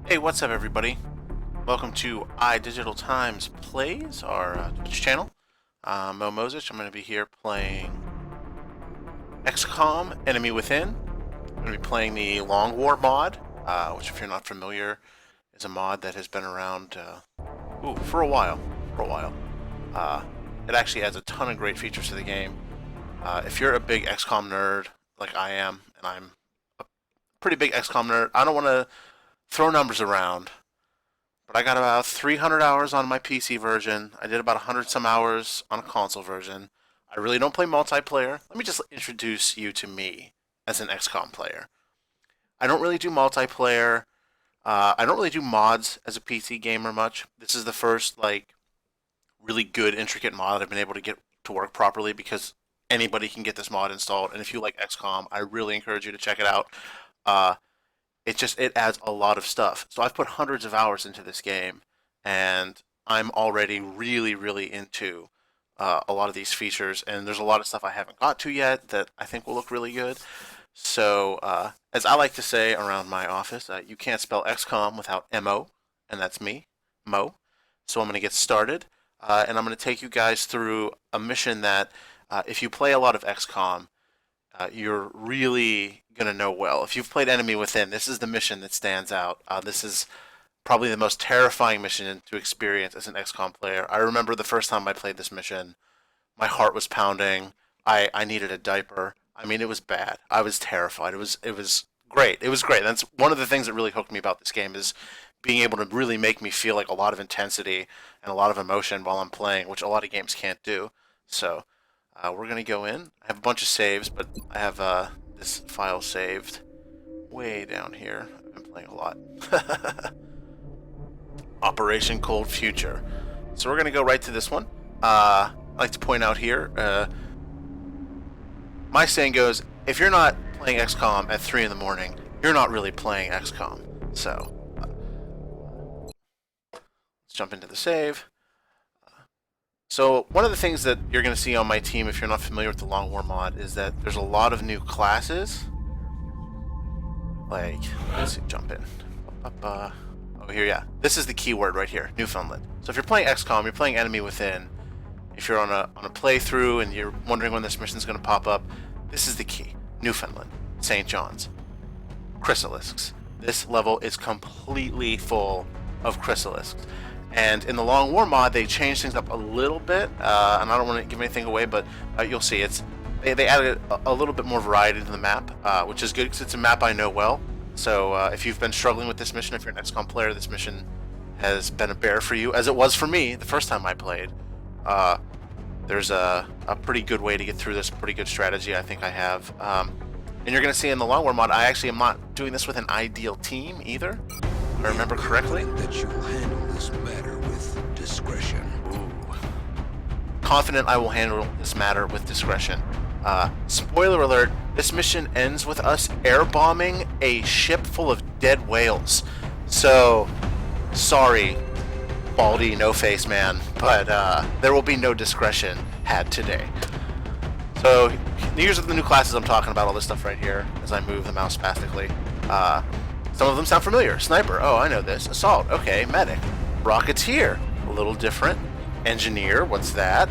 Hey, what's up, everybody? Welcome to iDigital Times Plays, our Twitch channel. Mo Moses. I'm going to be here playing XCOM Enemy Within. I'm going to be playing the Long War mod, which, if you're not familiar, is a mod that has been around for a while. It actually adds a ton of great features to the game. If you're a big XCOM nerd like I am, and I'm a pretty big XCOM nerd, I don't want to throw numbers around, but I got about 300 hours on my PC version. I did about 100 some hours on a console version. I really don't play multiplayer. Let me just introduce you to me as an XCOM player. I don't really do multiplayer. I don't really do mods as a PC gamer much. This is the first really good intricate mod I've been able to get to work properly because anybody can get this mod installed. And if you like XCOM, I really encourage you to check it out. Uh, it adds a lot of stuff. So I've put hundreds of hours into this game, and I'm already really into a lot of these features. And there's a lot of stuff I haven't got to yet that I think will look really good. So as I like to say around my office, you can't spell XCOM without MO, and that's me, Mo. So I'm going to get started, and I'm going to take you guys through a mission that, if you play a lot of XCOM, you're really going to know well. If you've played Enemy Within, this is the mission that stands out. This is probably the most terrifying mission to experience as an XCOM player. I remember the first time I played this mission, my heart was pounding. I needed a diaper. I mean, it was bad. I was terrified. It was great. It was great. That's one of the things that really hooked me about this game is being able to really make me feel like a lot of intensity and a lot of emotion while I'm playing, which a lot of games can't do. So we're going to go in. I have a bunch of saves, but I have this file saved way down here. I've been playing a lot. Operation Cold Future. So we're going to go right to this one. I'd like to point out here, my saying goes, if you're not playing XCOM at 3 in the morning, you're not really playing XCOM. So let's jump into the save. So one of the things that you're going to see on my team, if you're not familiar with the Long War mod, is that there's a lot of new classes. Like, let's see, jump in. Oh, here, yeah. This is the keyword right here, Newfoundland. So if you're playing XCOM, you're playing Enemy Within. If you're on a playthrough and you're wondering when this mission's going to pop up, this is the key. Newfoundland, St. John's, Chrysalisks. This level is completely full of Chrysalisks. And in the Long War mod, they changed things up a little bit, and I don't want to give anything away, but you'll see they added a little bit more variety to the map, which is good because it's a map I know well. So if you've been struggling with this mission, if you're an XCOM player, this mission has been a bear for you, as it was for me the first time I played. There's a pretty good way to get through this, pretty good strategy I think I have. And you're going to see in the Long War mod, I actually am not doing this with an ideal team either, if I remember correctly. That you'll handle this matter with discretion. Ooh. Confident I will handle this matter with discretion. Spoiler alert, this mission ends with us airbombing a ship full of dead whales. So, sorry, Baldy No-Face Man, but there will be no discretion had today. So, these are the new classes I'm talking about, all this stuff right here, as I move the mouse spastically. Some of them sound familiar. Sniper, oh, I know this. Assault, okay. Medic. Rocketeer, a little different. Engineer, what's that?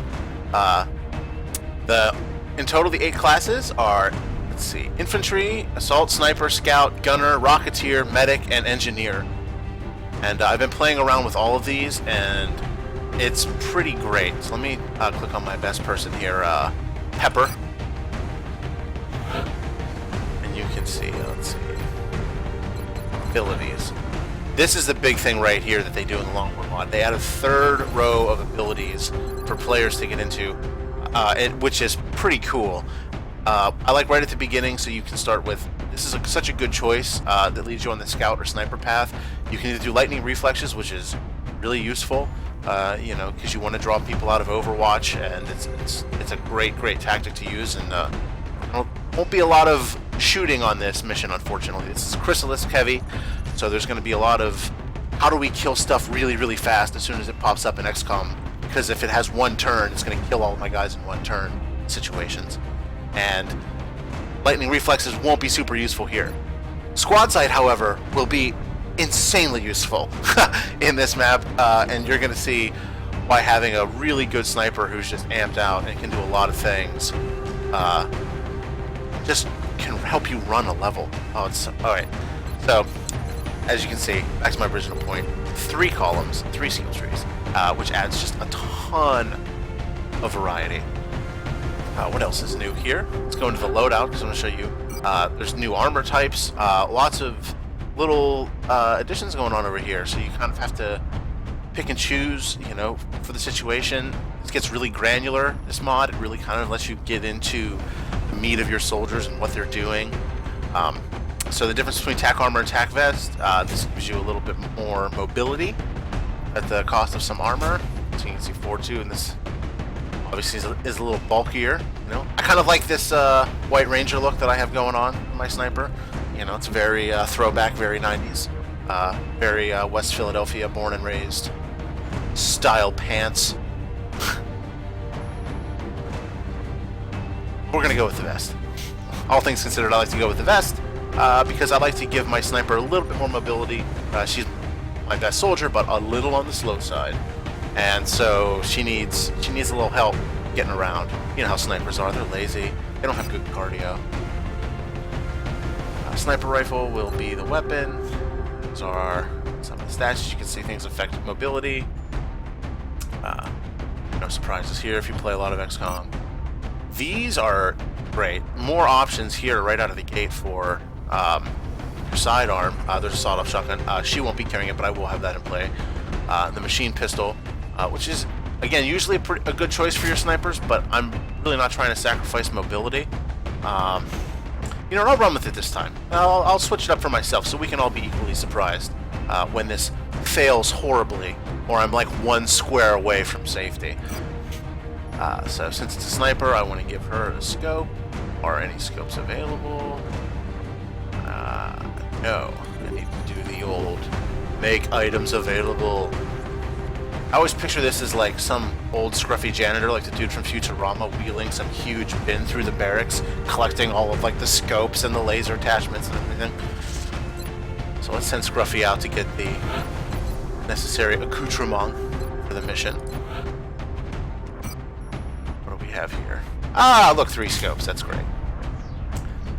In total, the 8 classes are, let's see, Infantry, Assault, Sniper, Scout, Gunner, Rocketeer, Medic, and Engineer. And I've been playing around with all of these, and it's pretty great. So let me click on my best person here, Pepper. And you can see, let's see, abilities. This is the big thing right here that they do in the Long War mod. They add a third row of abilities for players to get into, which is pretty cool. I like right at the beginning, so you can start with, this is such a good choice that leads you on the Scout or Sniper path. You can either do Lightning Reflexes, which is really useful, because you want to draw people out of Overwatch, and it's a great tactic to use, and won't be a lot of shooting on this mission, unfortunately. This is Chrysalisk heavy, so there's going to be a lot of how do we kill stuff really fast as soon as it pops up in XCOM, because if it has one turn, it's going to kill all of my guys in one turn situations. And Lightning Reflexes won't be super useful here. Squad Sight, however, will be insanely useful in this map, and you're going to see why having a really good sniper who's just amped out and can do a lot of things just can help you run a level. Oh, it's alright. So, as you can see, back to my original point, 3 columns, 3 skill trees, which adds just a ton of variety. What else is new here? Let's go into the loadout because I'm going to show you. There's new armor types, lots of little additions going on over here, so you kind of have to pick and choose, you know, for the situation. This gets really granular, this mod. It really kind of lets you get into the meat of your soldiers and what they're doing. So the difference between tack armor and tack vest, this gives you a little bit more mobility at the cost of some armor. So you can see 4-2, and this obviously is a little bulkier. You know, I kind of like this White Ranger look that I have going on in my sniper. You know, it's very throwback, very 90s, very West Philadelphia, born and raised style pants. We're gonna go with the vest. All things considered, I like to go with the vest because I like to give my sniper a little bit more mobility. She's my best soldier, but a little on the slow side, and so she needs a little help getting around. You know how snipers are; they're lazy. They don't have good cardio. Sniper rifle will be the weapon. These are some of the stats. You can see things affect mobility. No surprises here if you play a lot of XCOM. These are great. More options here right out of the gate for your sidearm. There's a sawed-off shotgun. She won't be carrying it, but I will have that in play. The machine pistol, which is, again, usually a good choice for your snipers, but I'm really not trying to sacrifice mobility. You know, I'll run with it this time. I'll switch it up for myself so we can all be equally surprised when this fails horribly, or I'm like 1 square away from safety. So since it's a sniper, I want to give her a scope. Are any scopes available? No. I need to do the old make items available. I always picture this as like some old scruffy janitor, like the dude from Futurama, wheeling some huge bin through the barracks, collecting all of like the scopes and the laser attachments and everything. So let's send Scruffy out to get the necessary accoutrement for the mission. What do we have here? Ah, look, 3 scopes. That's great.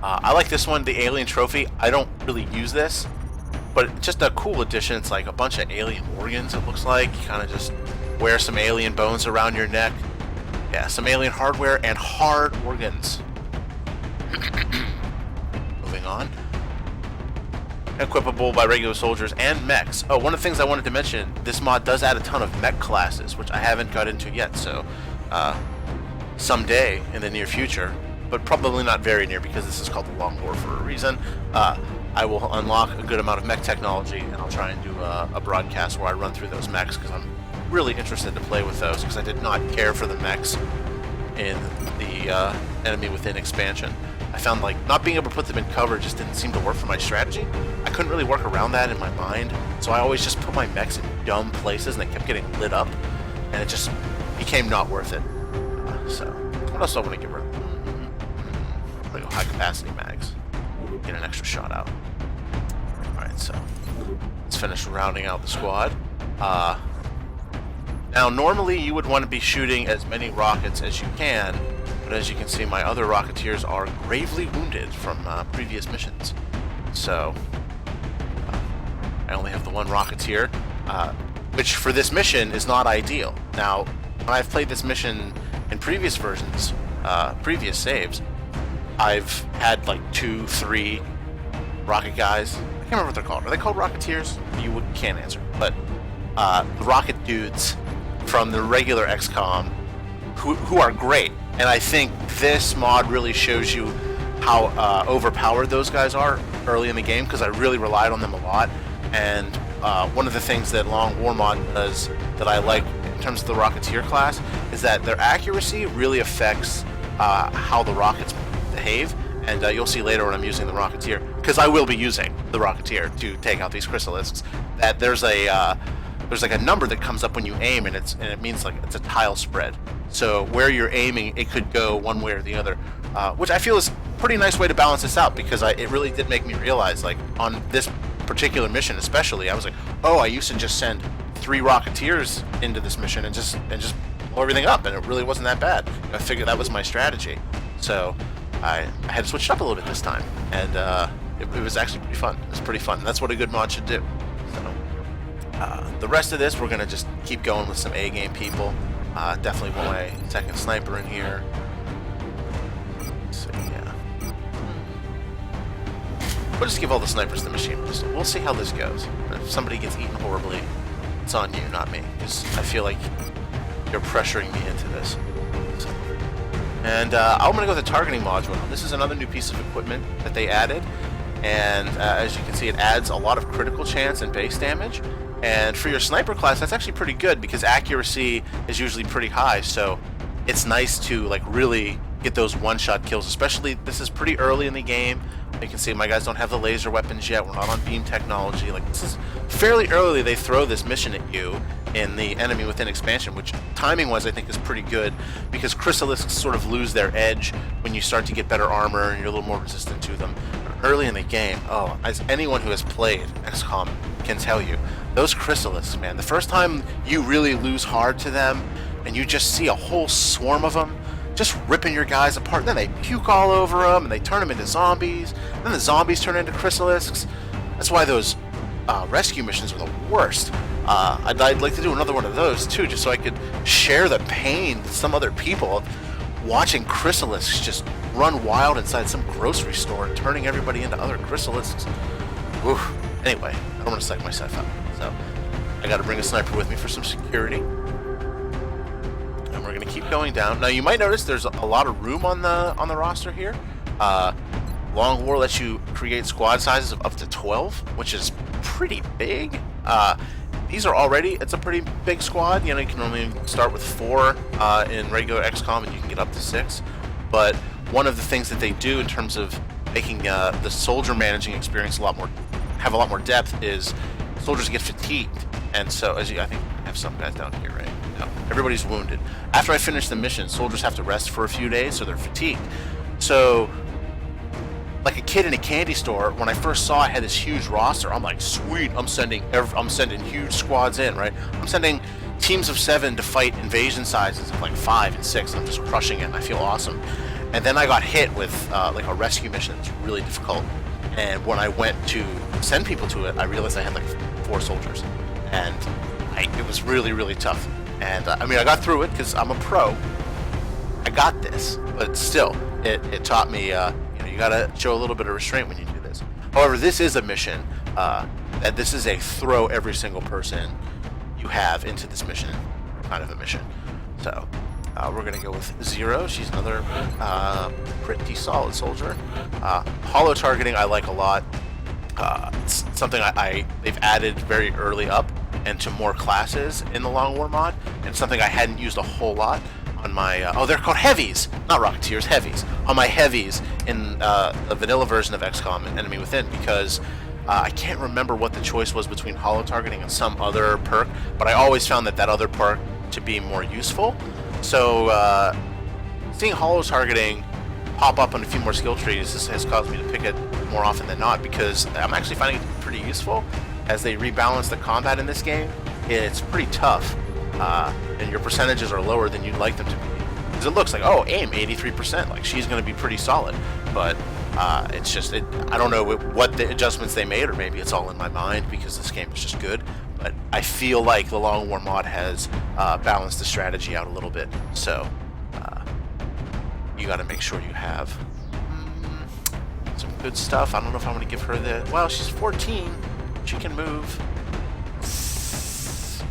I like this one, the alien trophy. I don't really use this, but it's just a cool addition. It's like a bunch of alien organs, it looks like. You kind of just wear some alien bones around your neck. Yeah, some alien hardware and hard organs. Moving on. Equipable by regular soldiers and mechs. Oh, one of the things I wanted to mention, this mod does add a ton of mech classes, which I haven't got into yet, so someday in the near future, but probably not very near because this is called the Long War for a reason, I will unlock a good amount of mech technology, and I'll try and do a broadcast where I run through those mechs because I'm really interested to play with those because I did not care for the mechs in the Enemy Within expansion. I found like not being able to put them in cover just didn't seem to work for my strategy. I couldn't really work around that in my mind, so I always just put my mechs in dumb places and they kept getting lit up, and it just became not worth it. So, what else do I want to give her? I'm gonna go high capacity mags. Get an extra shot out. Alright, so let's finish rounding out the squad. Now, normally you would want to be shooting as many rockets as you can, but as you can see, my other Rocketeers are gravely wounded from previous missions. So, I only have the 1 Rocketeer, which for this mission is not ideal. Now, when I've played this mission in previous versions, previous saves, I've had like 2, 3 rocket guys. I can't remember what they're called. Are they called Rocketeers? You can't answer. But the rocket dudes from the regular XCOM who are great. And I think this mod really shows you how overpowered those guys are early in the game because I really relied on them a lot. And one of the things that Long War mod does that I like in terms of the Rocketeer class is that their accuracy really affects how the rockets behave, and you'll see later when I'm using the Rocketeer, because I will be using the Rocketeer to take out these Chrysalisks, that there's like a number that comes up when you aim, and it means like it's a tile spread. So where you're aiming, it could go one way or the other, which I feel is a pretty nice way to balance this out, because it really did make me realize, like on this particular mission especially, I was like, oh, I used to just send 3 Rocketeers into this mission and just blow everything up, and it really wasn't that bad. I figured that was my strategy. So I had to switch it up a little bit this time, and it was actually pretty fun. It was pretty fun, and that's what a good mod should do. So the rest of this, we're going to just keep going with some A-game people. Definitely want my second sniper in here. So yeah. We'll just give all the snipers the machine pistol. We'll see how this goes. If somebody gets eaten horribly, it's on you, not me, because I feel like you're pressuring me into this. So. And I'm going to go with the targeting module. This is another new piece of equipment that they added, and as you can see, it adds a lot of critical chance and base damage. And for your sniper class, that's actually pretty good because accuracy is usually pretty high. So it's nice to like really get those one-shot kills. Especially, this is pretty early in the game. You can see my guys don't have the laser weapons yet. We're not on beam technology. Like, this is fairly early. They throw this mission at you in the Enemy Within expansion, which timing-wise I think is pretty good because Chrysalisks sort of lose their edge when you start to get better armor and you're a little more resistant to them. Early in the game, oh, as anyone who has played XCOM can tell you, those Chrysalisks, man, the first time you really lose hard to them and you just see a whole swarm of them just ripping your guys apart, then they puke all over them and they turn them into zombies, then the zombies turn into Chrysalisks. That's why those rescue missions are the worst. I'd like to do another one of those too, just so I could share the pain with some other people watching Chrysalisks just run wild inside some grocery store and turning everybody into other Chrysalisks. Oof. Anyway, I don't want to psych myself out, so I got to bring a sniper with me for some security. And we're going to keep going down. Now you might notice there's a lot of room on the roster here. Long War lets you create squad sizes of up to 12, which is pretty big. These are already, it's a pretty big squad. You know, you can only start with 4 in regular XCOM, and you can get up to 6. But one of the things that they do in terms of making the soldier managing experience have a lot more depth is soldiers get fatigued. And so, I think I have some guys down here, right? No, everybody's wounded. After I finish the mission, soldiers have to rest for a few days, so they're fatigued. So, like a kid in a candy store, when I first saw I had this huge roster, I'm like, sweet, I'm sending huge squads in, right? I'm sending teams of 7 to fight invasion sizes of like 5 and 6, and I'm just crushing it, and I feel awesome. And then I got hit with like a rescue mission that's really difficult. And when I went to send people to it, I realized I had like 4 soldiers, and it was really, really tough. And I mean, I got through it because I'm a pro. I got this, but still, it taught me, you gotta show a little bit of restraint when you do this. However, this is a mission, that this is a throw every single person you have into this mission kind of a mission. So, we're gonna go with Zero. She's another pretty solid soldier. Hollow targeting I like a lot. It's something they've added very early up and to more classes in the Long War mod, and something I hadn't used a whole lot on my they're called heavies, not Rocketeers, heavies. On my heavies in the vanilla version of XCOM and Enemy Within, because I can't remember what the choice was between hollow targeting and some other perk, but I always found that other perk to be more useful. So seeing hollow targeting pop up on a few more skill trees has caused me to pick it more often than not, because I'm actually finding it pretty useful. As they rebalance the combat in this game, it's pretty tough, and your percentages are lower than you'd like them to be. Because it looks like, oh, aim 83%, like she's going to be pretty solid, but it's just, I don't know what the adjustments they made, or maybe it's all in my mind because this game is just good, but I feel like the Long War mod has balanced the strategy out a little bit, so you got to make sure you have some good stuff. I don't know if I want to give her well, she's 14, she can move. She's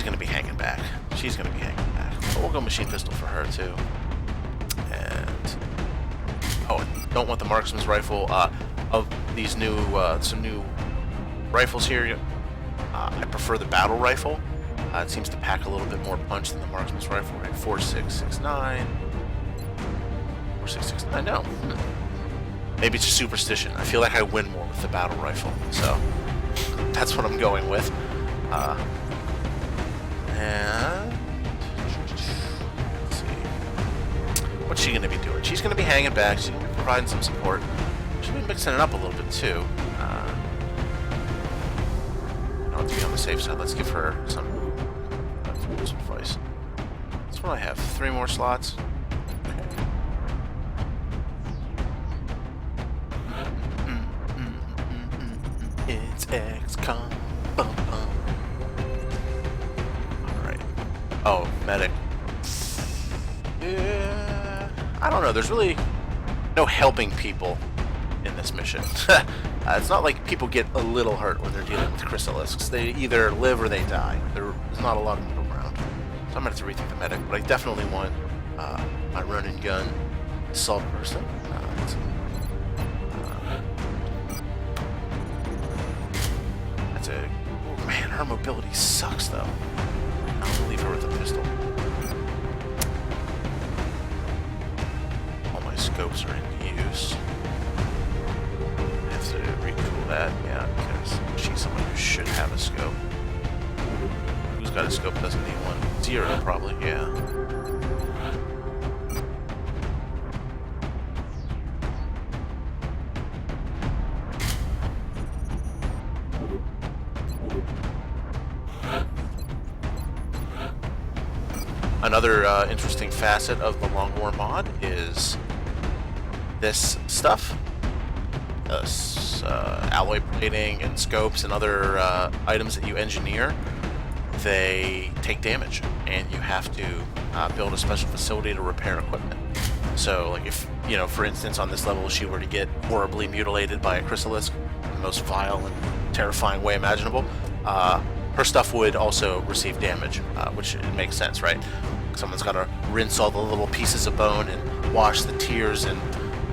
going to be hanging back. She's going to be hanging back. But we'll go machine pistol for her too. And don't want the marksman's rifle. Of these new some new rifles here, I prefer the battle rifle. It seems to pack a little bit more punch than the marksman's rifle. Right, 4669. 4669. No. Maybe it's a superstition. I feel like I win more with the battle rifle, so that's what I'm going with. And let's see, what's she going to be doing? She's going to be hanging back. She's going to be providing some support. She'll be mixing it up a little bit too. safe side. Let's give her some advice. That's what I have. 3 more slots. It's XCOM. Bum, bum. Alright. Oh, medic. Yeah. I don't know. There's really no helping people in this mission. It's not like people get a little hurt when they're dealing with chrysalisks. They either live or they die. There's not a lot of middle ground. So I'm going to have to rethink the medic, but I definitely want my run and gun assault person. That's a... Oh man, her mobility sucks though. I'll leave her with a pistol. All my scopes are in use. I have to retool that, yeah, because she's someone who should have a scope. Who's got a scope doesn't need one? 0, probably, yeah. Another interesting facet of the Long War mod is this stuff. Alloy plating and scopes and other items that you engineer, they take damage, and you have to build a special facility to repair equipment. So, like if, you know, for instance, on this level, she were to get horribly mutilated by a chrysalisk, the most vile and terrifying way imaginable, her stuff would also receive damage, which it makes sense, right? Someone's got to rinse all the little pieces of bone and wash the tears and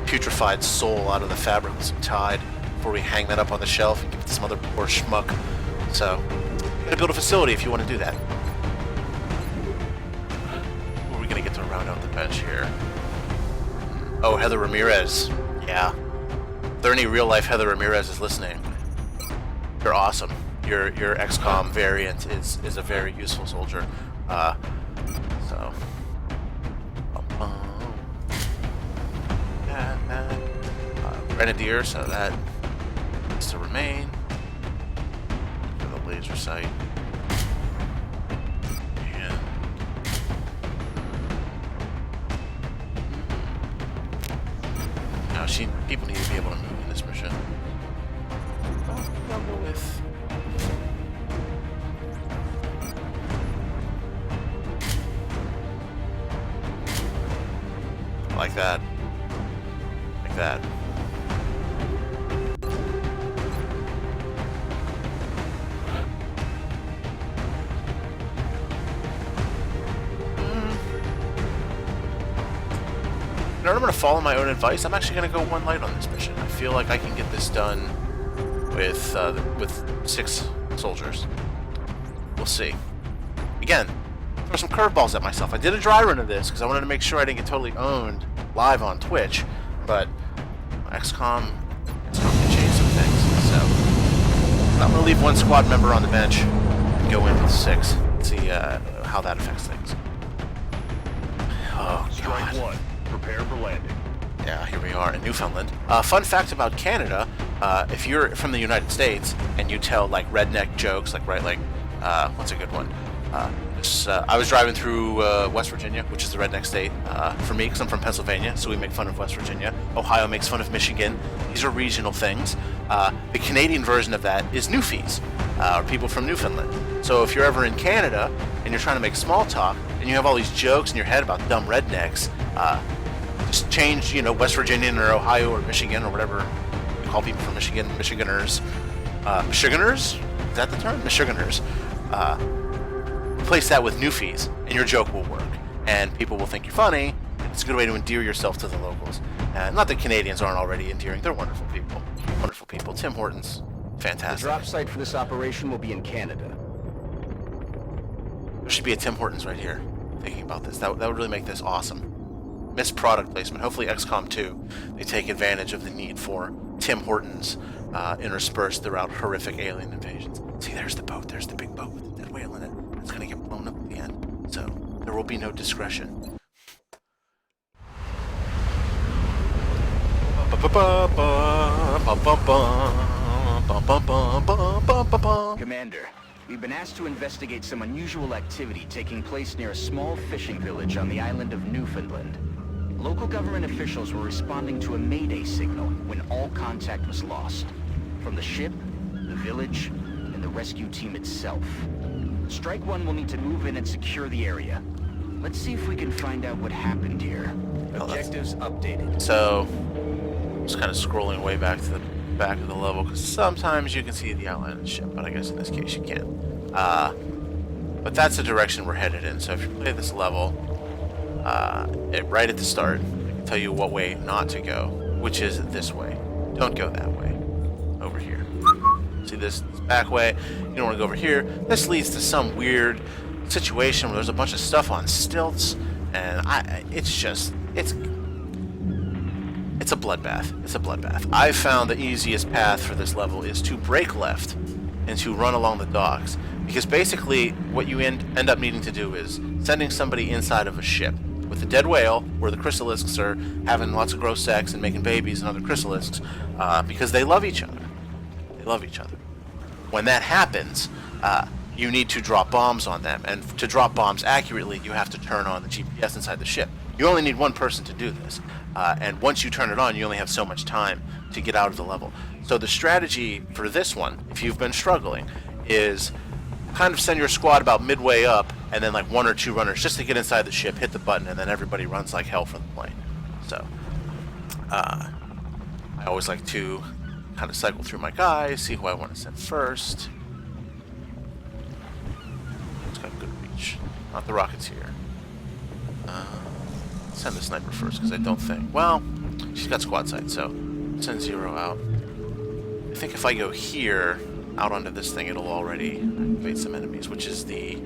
putrefied soul out of the fabric with some Tide before we hang that up on the shelf and give it to some other poor schmuck. So, you gotta build a facility if you want to do that. Who are we gonna get to round out the bench here? Oh, Heather Ramirez. Yeah. If there any real life Heather Ramirez is listening, you're awesome. Your XCOM variant is a very useful soldier. So. Grenadier, so that is to remain. For the laser sight. And now people need to be able to move in this mission. I'll go with like that. Like that. You know, I'm going to follow my own advice. I'm actually going to go 1 light on this mission. I feel like I can get this done with 6 soldiers. We'll see. Again, throw some curveballs at myself. I did a dry run of this because I wanted to make sure I didn't get totally owned live on Twitch, but XCOM can change some things. So I'm going to leave 1 squad member on the bench and go in with 6. See how that affects things. Oh, Strike God. 1. Prepare for landing. Yeah, here we are in Newfoundland. Fun fact about Canada, if you're from the United States and you tell like redneck jokes, like what's a good one? I was driving through West Virginia, which is the redneck state for me, because I'm from Pennsylvania, so we make fun of West Virginia. Ohio makes fun of Michigan. These are regional things. The Canadian version of that is Newfies, or people from Newfoundland. So if you're ever in Canada and you're trying to make small talk and you have all these jokes in your head about dumb rednecks, just change, West Virginian or Ohio or Michigan or whatever you call people from Michigan, Michiganers. Michiganers? Is that the term? Michiganers. Replace that with Newfies, and your joke will work. And people will think you're funny. It's a good way to endear yourself to the locals. Not that Canadians aren't already endearing. They're wonderful people. Wonderful people. Tim Hortons, fantastic. The drop site for this operation will be in Canada. There should be a Tim Hortons right here. Thinking about this. That would really make this awesome. Missed product placement. Hopefully XCOM 2, they take advantage of the need for Tim Hortons interspersed throughout horrific alien invasions. See, there's the boat. There's the big boat with the dead whale in it. It's going to get blown up at the end. So there will be no discretion. Commander, We've been asked to investigate some unusual activity taking place near a small fishing village on the island of Newfoundland. Local government officials were responding to a mayday signal when all contact was lost. From the ship, the village, and the rescue team itself. Strike One will need to move in and secure the area. Let's see if we can find out what happened here. Objectives updated. So, just kind of scrolling way back to the back of the level, because sometimes you can see the outline of the ship, but I guess in this case you can't. But that's the direction we're headed in. So if you play this level, right at the start, I can tell you what way not to go, which is this way. Don't go that way. Over here. See this back way? You don't want to go over here. This leads to some weird situation where there's a bunch of stuff on stilts, and it's a bloodbath. It's a bloodbath. I found the easiest path for this level is to brake left and to run along the docks, because basically what you end up needing to do is sending somebody inside of a ship with a dead whale where the chrysalisks are having lots of gross sex and making babies and other chrysalisks because they love each other. They love each other. When that happens, you need to drop bombs on them, and to drop bombs accurately, you have to turn on the GPS inside the ship. You only need one person to do this, and once you turn it on, you only have so much time to get out of the level. So the strategy for this one, if you've been struggling, is kind of send your squad about midway up, and then like 1 or 2 runners just to get inside the ship, hit the button, and then everybody runs like hell for the plane. So I always like to kind of cycle through my guys, see who I want to send first. It's got good reach. Not the rockets here. Send the sniper first, because I don't think... Well, she's got squad sight, so send 0 out. I think if I go here, out onto this thing, it'll already activate some enemies, which is the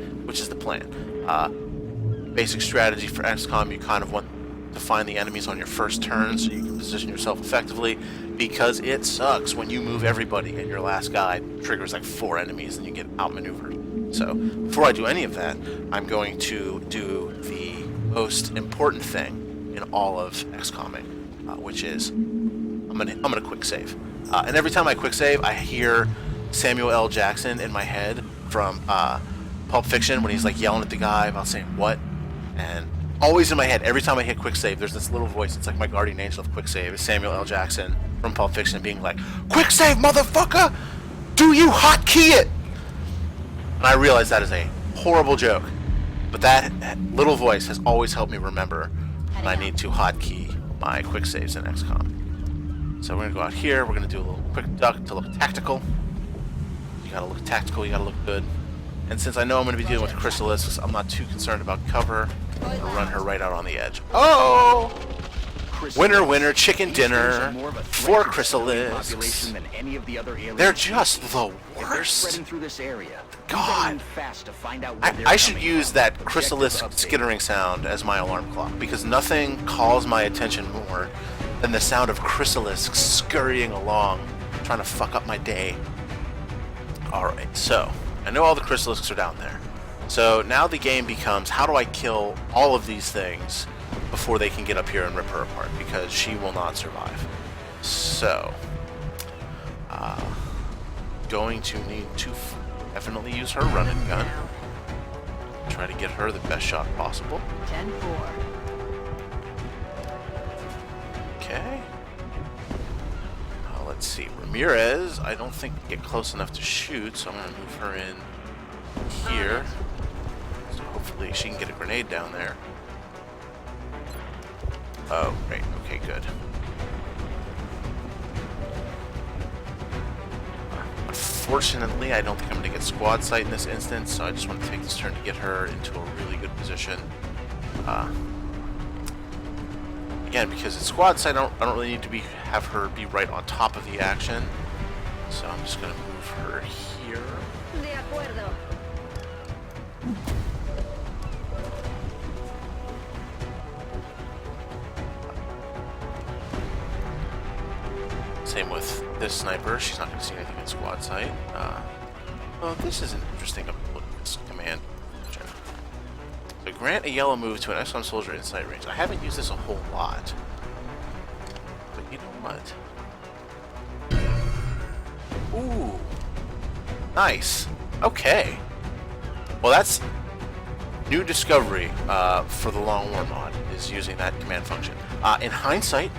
plan. Basic strategy for XCOM, you kind of want to find the enemies on your first turn so you can position yourself effectively, because it sucks when you move everybody and your last guy triggers like 4 enemies and you get outmaneuvered. So before I do any of that, I'm going to do the most important thing in all of XCOMing, which is I'm gonna quick save. And every time I quick save, I hear Samuel L. Jackson in my head from Pulp Fiction when he's like yelling at the guy about saying what, and always in my head, every time I hit quick save, there's this little voice. It's like my guardian angel of quick save. It's Samuel L. Jackson from Pulp Fiction being like, "Quick save, motherfucker! Do you hotkey it?" And I realize that is a horrible joke, but that little voice has always helped me remember when I need to hotkey my quick saves in XCOM. So we're gonna go out here. We're gonna do a little quick duck to look tactical. You gotta look tactical. You gotta look good. And since I know I'm gonna be dealing with chrysalisks, I'm not too concerned about cover. I'm gonna run her right out on the edge. Oh! Winner, winner, chicken dinner for chrysalisks. They're just the worst. God. I should use that chrysalisk skittering sound as my alarm clock, because nothing calls my attention more than the sound of chrysalisks scurrying along, trying to fuck up my day. Alright, so I know all the chrysalisks are down there. So now the game becomes, how do I kill all of these things before they can get up here and rip her apart, because she will not survive. So going to need to definitely use her running gun. Try to get her the best shot possible. 10-4. Okay. Let's see. Ramirez, I don't think can get close enough to shoot, so I'm going to move her in here. So hopefully she can get a grenade down there. Oh, great. Okay, good. Unfortunately, I don't think I'm going to get squad sight in this instance, so I just want to take this turn to get her into a really good position. Again, because it's squad sight, I don't really need to have her be right on top of the action. So I'm just going to move her here. De acuerdo. Same with this sniper. She's not going to see anything in squad sight. Well, this is an interesting command. So grant a yellow move to an XCOM soldier in sight range. I haven't used this a whole lot. But you know what? Ooh. Nice. Okay. Well, that's new discovery for the Long War mod, is using that command function. In hindsight,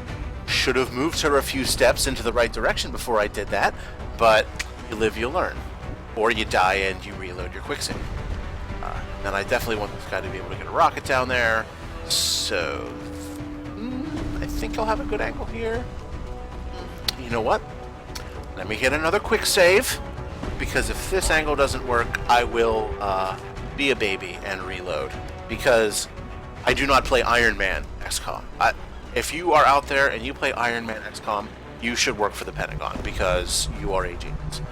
should have moved her a few steps into the right direction before I did that, but you live, you learn. Or you die and you reload your quicksave. And I definitely want this guy to be able to get a rocket down there, so I think I'll have a good angle here. You know what? Let me get another quick save, because if this angle doesn't work, I will be a baby and reload, because I do not play Iron Man XCOM. If you are out there and you play Iron Man XCOM, you should work for the Pentagon, because you are a genius.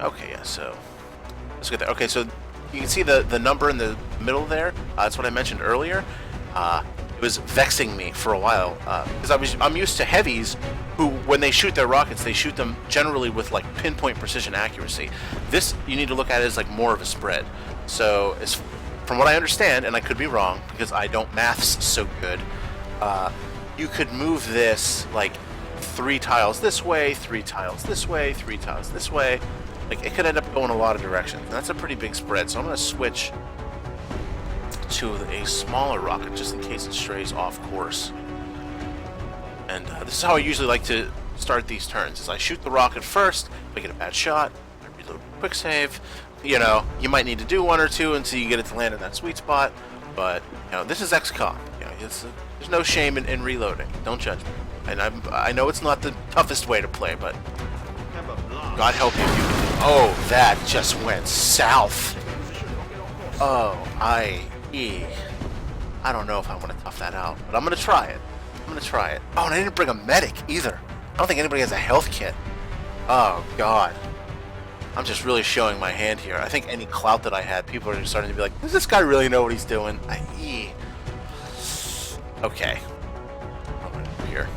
Okay, yeah, so let's get there. Okay, so you can see the number in the middle there. That's what I mentioned earlier. It was vexing me for a while, because I'm used to heavies who, when they shoot their rockets, they shoot them generally with like pinpoint precision accuracy. This, you need to look at it as like more of a spread. So from what I understand, and I could be wrong because I don't maths so good, you could move this like 3 tiles this way, 3 tiles this way, 3 tiles this way. Like, it could end up going a lot of directions, and that's a pretty big spread. So I'm going to switch to a smaller rocket just in case it strays off course. And this is how I usually like to start these turns: is I shoot the rocket first. If I get a bad shot, I reload quick save. You know, you might need to do 1 or 2 until you get it to land in that sweet spot. But you know, this is XCOM. You know, there's no shame in reloading. Don't judge me. And I know it's not the toughest way to play, but God help you if you. Oh, that just went south. Oh, I don't know if I want to tough that out, but I'm gonna try it. Oh, and I didn't bring a medic either. I don't think anybody has a health kit. Oh God, I'm just really showing my hand here. I think any clout that I had, people are starting to be like, does this guy really know what he's doing? Okay, I'm gonna do here.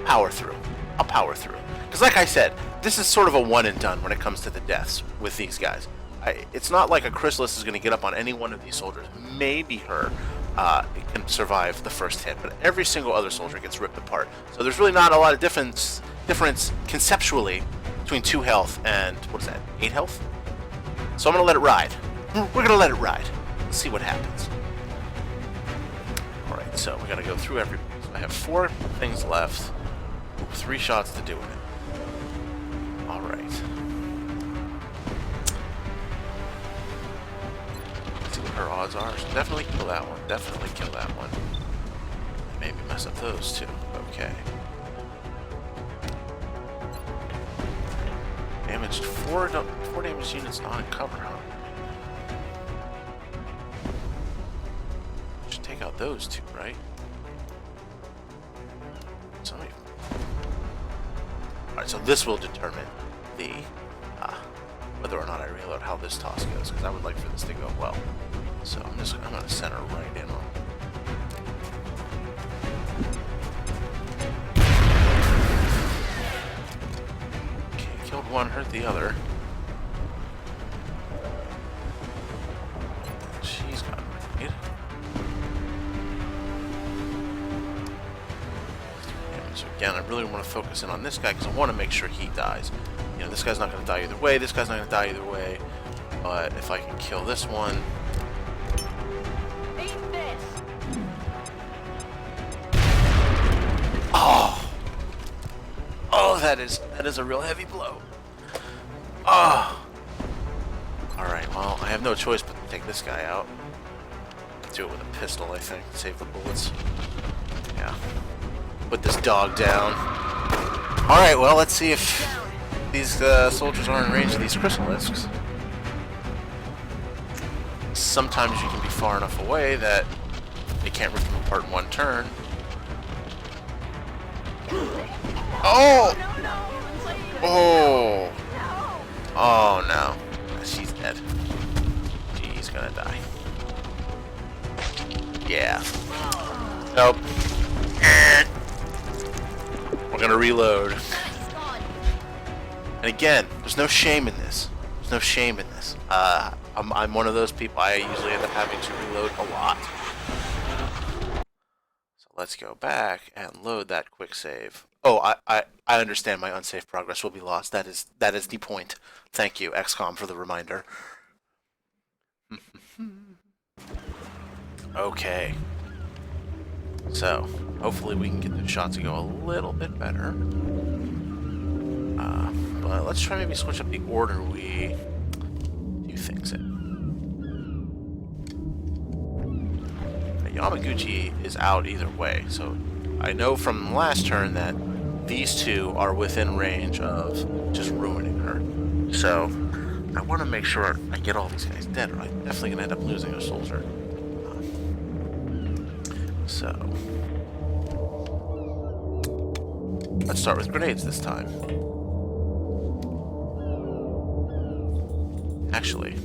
I'll power through. Because like I said, this is sort of a one and done when it comes to the deaths with these guys. It's not like a Chrysalis is going to get up on any one of these soldiers. Maybe her it can survive the first hit, but every single other soldier gets ripped apart. So there's really not a lot of difference conceptually between 2 health and, what is that, 8 health? So I'm going to let it ride. We're going to let it ride. Let's see what happens. Alright, so we're going to go through everything. So I have 4 things left. 3 shots to do with it. Alright. Let's see what her odds are. So definitely kill that one. Maybe mess up those too. Okay. Damaged 4 damaged units not in cover, huh? Should take out those 2, right? Alright, so this will determine the whether or not I reload, how this toss goes, because I would like for this to go well. So I'm going to center right in on. Okay, killed one, hurt the other. She's got a grenade. So again, I really want to focus in on this guy because I want to make sure he dies. You know, this guy's not going to die either way, this guy's not going to die either way. But if I can kill this one... Eat this. Oh! Oh, that is a real heavy blow. Oh! Alright, well, I have no choice but to take this guy out. Do it with a pistol, I think. Save the bullets. Yeah. Put this dog down. Alright, well, let's see if these soldiers are in range of these Chrysalisks. Sometimes you can be far enough away that they can't rip them apart in one turn. Oh! Oh! Oh no. She's dead. She's gonna die. Yeah. Nope. We're gonna reload. And again, there's no shame in this. I'm one of those people. I usually end up having to reload a lot. So let's go back and load that quick save. Oh, I understand my unsafe progress will be lost. That is the point. Thank you, XCOM, for the reminder. Okay. So, hopefully we can get the shot to go a little bit better. But let's try maybe switch up the order we do things in. Yamaguchi is out either way, so I know from last turn that these two are within range of just ruining her. So I want to make sure I get all these guys dead, or I'm definitely going to end up losing a soldier. So let's start with grenades this time. Actually,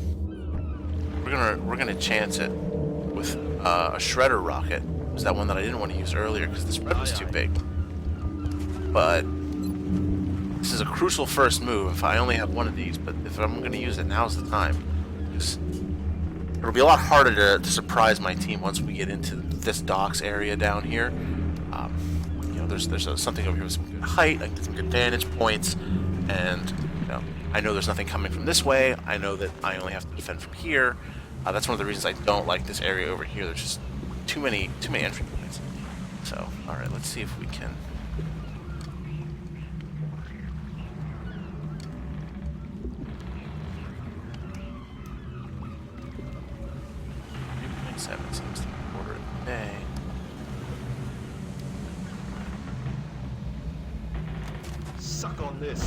we're gonna chance it with a shredder rocket. It was that one that I didn't want to use earlier because the spread was too big. But this is a crucial first move if I only have one of these, but if I'm going to use it, now's the time. Because it'll be a lot harder to surprise my team once we get into this docks area down here. You know, there's something over here with some good height, I get some good vantage points, and you know, I know there's nothing coming from this way. I know that I only have to defend from here. That's one of the reasons I don't like this area over here. There's just too many entry points. So, all right, let's see if we can. Seven seems to be quarter of the day. Suck on this.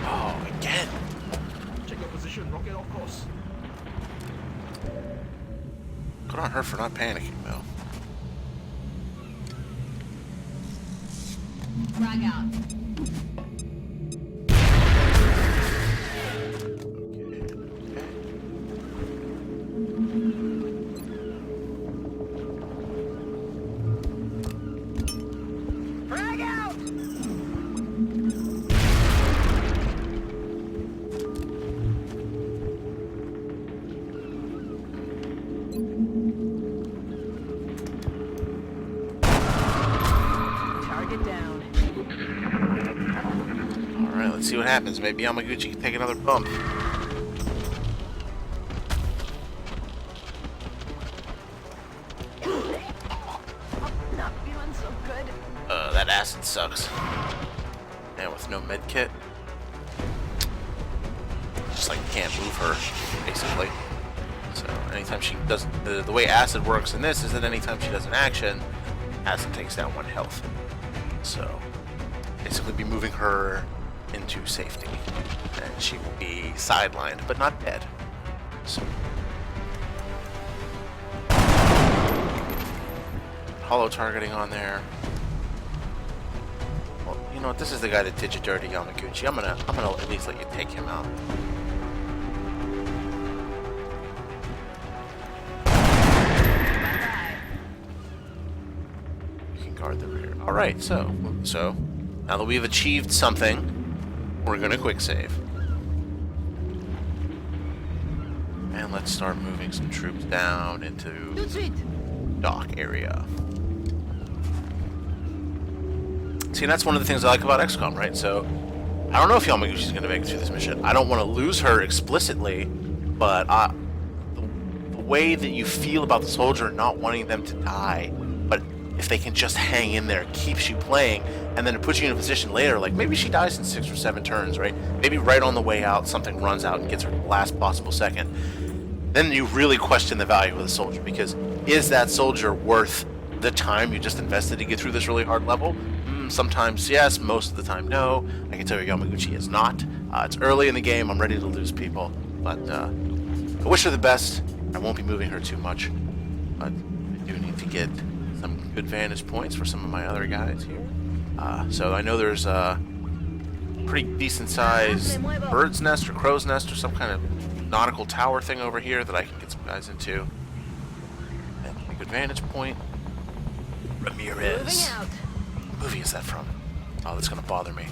Oh, again. Check your position, rocket off course. Good on her for not panicking, though. Frag out. Frag out! Target down. Alright, let's see what happens. Maybe Yamaguchi can take another bump. Not feeling so good. That acid sucks. And with no med kit, just like can't move her, basically. So anytime she does, the way acid works in this is that anytime she does an action, acid takes down 1 health. So basically be moving her into safety, and she will be sidelined, but not dead. So hollow targeting on there. Well, you know what? This is the guy that did you dirty, Yamaguchi. I'm gonna at least let you take him out. You can guard the rear. All right, so now that we've achieved something, we're gonna quick save. And let's start moving some troops down into Tout de suite. dock area. See, and that's one of the things I like about XCOM, right? So, I don't know if Yamaguchi's going to make it through this mission. I don't want to lose her explicitly, but the way that you feel about the soldier not wanting them to die, but if they can just hang in there, it keeps you playing, and then it puts you in a position later, like maybe she dies in 6 or 7 turns, right? Maybe right on the way out, something runs out and gets her the last possible second. Then you really question the value of the soldier, because is that soldier worth the time you just invested to get through this really hard level? Sometimes yes, most of the time no. I can tell you Yamaguchi is not. It's early in the game, I'm ready to lose people, but I wish her the best. I won't be moving her too much, but I do need to get some good vantage points for some of my other guys here. So I know there's a pretty decent sized bird's nest or crow's nest or some kind of nautical tower thing over here that I can get some guys into. And a good vantage point. Ramirez. Moving out. What movie is that from? Oh, that's gonna bother me.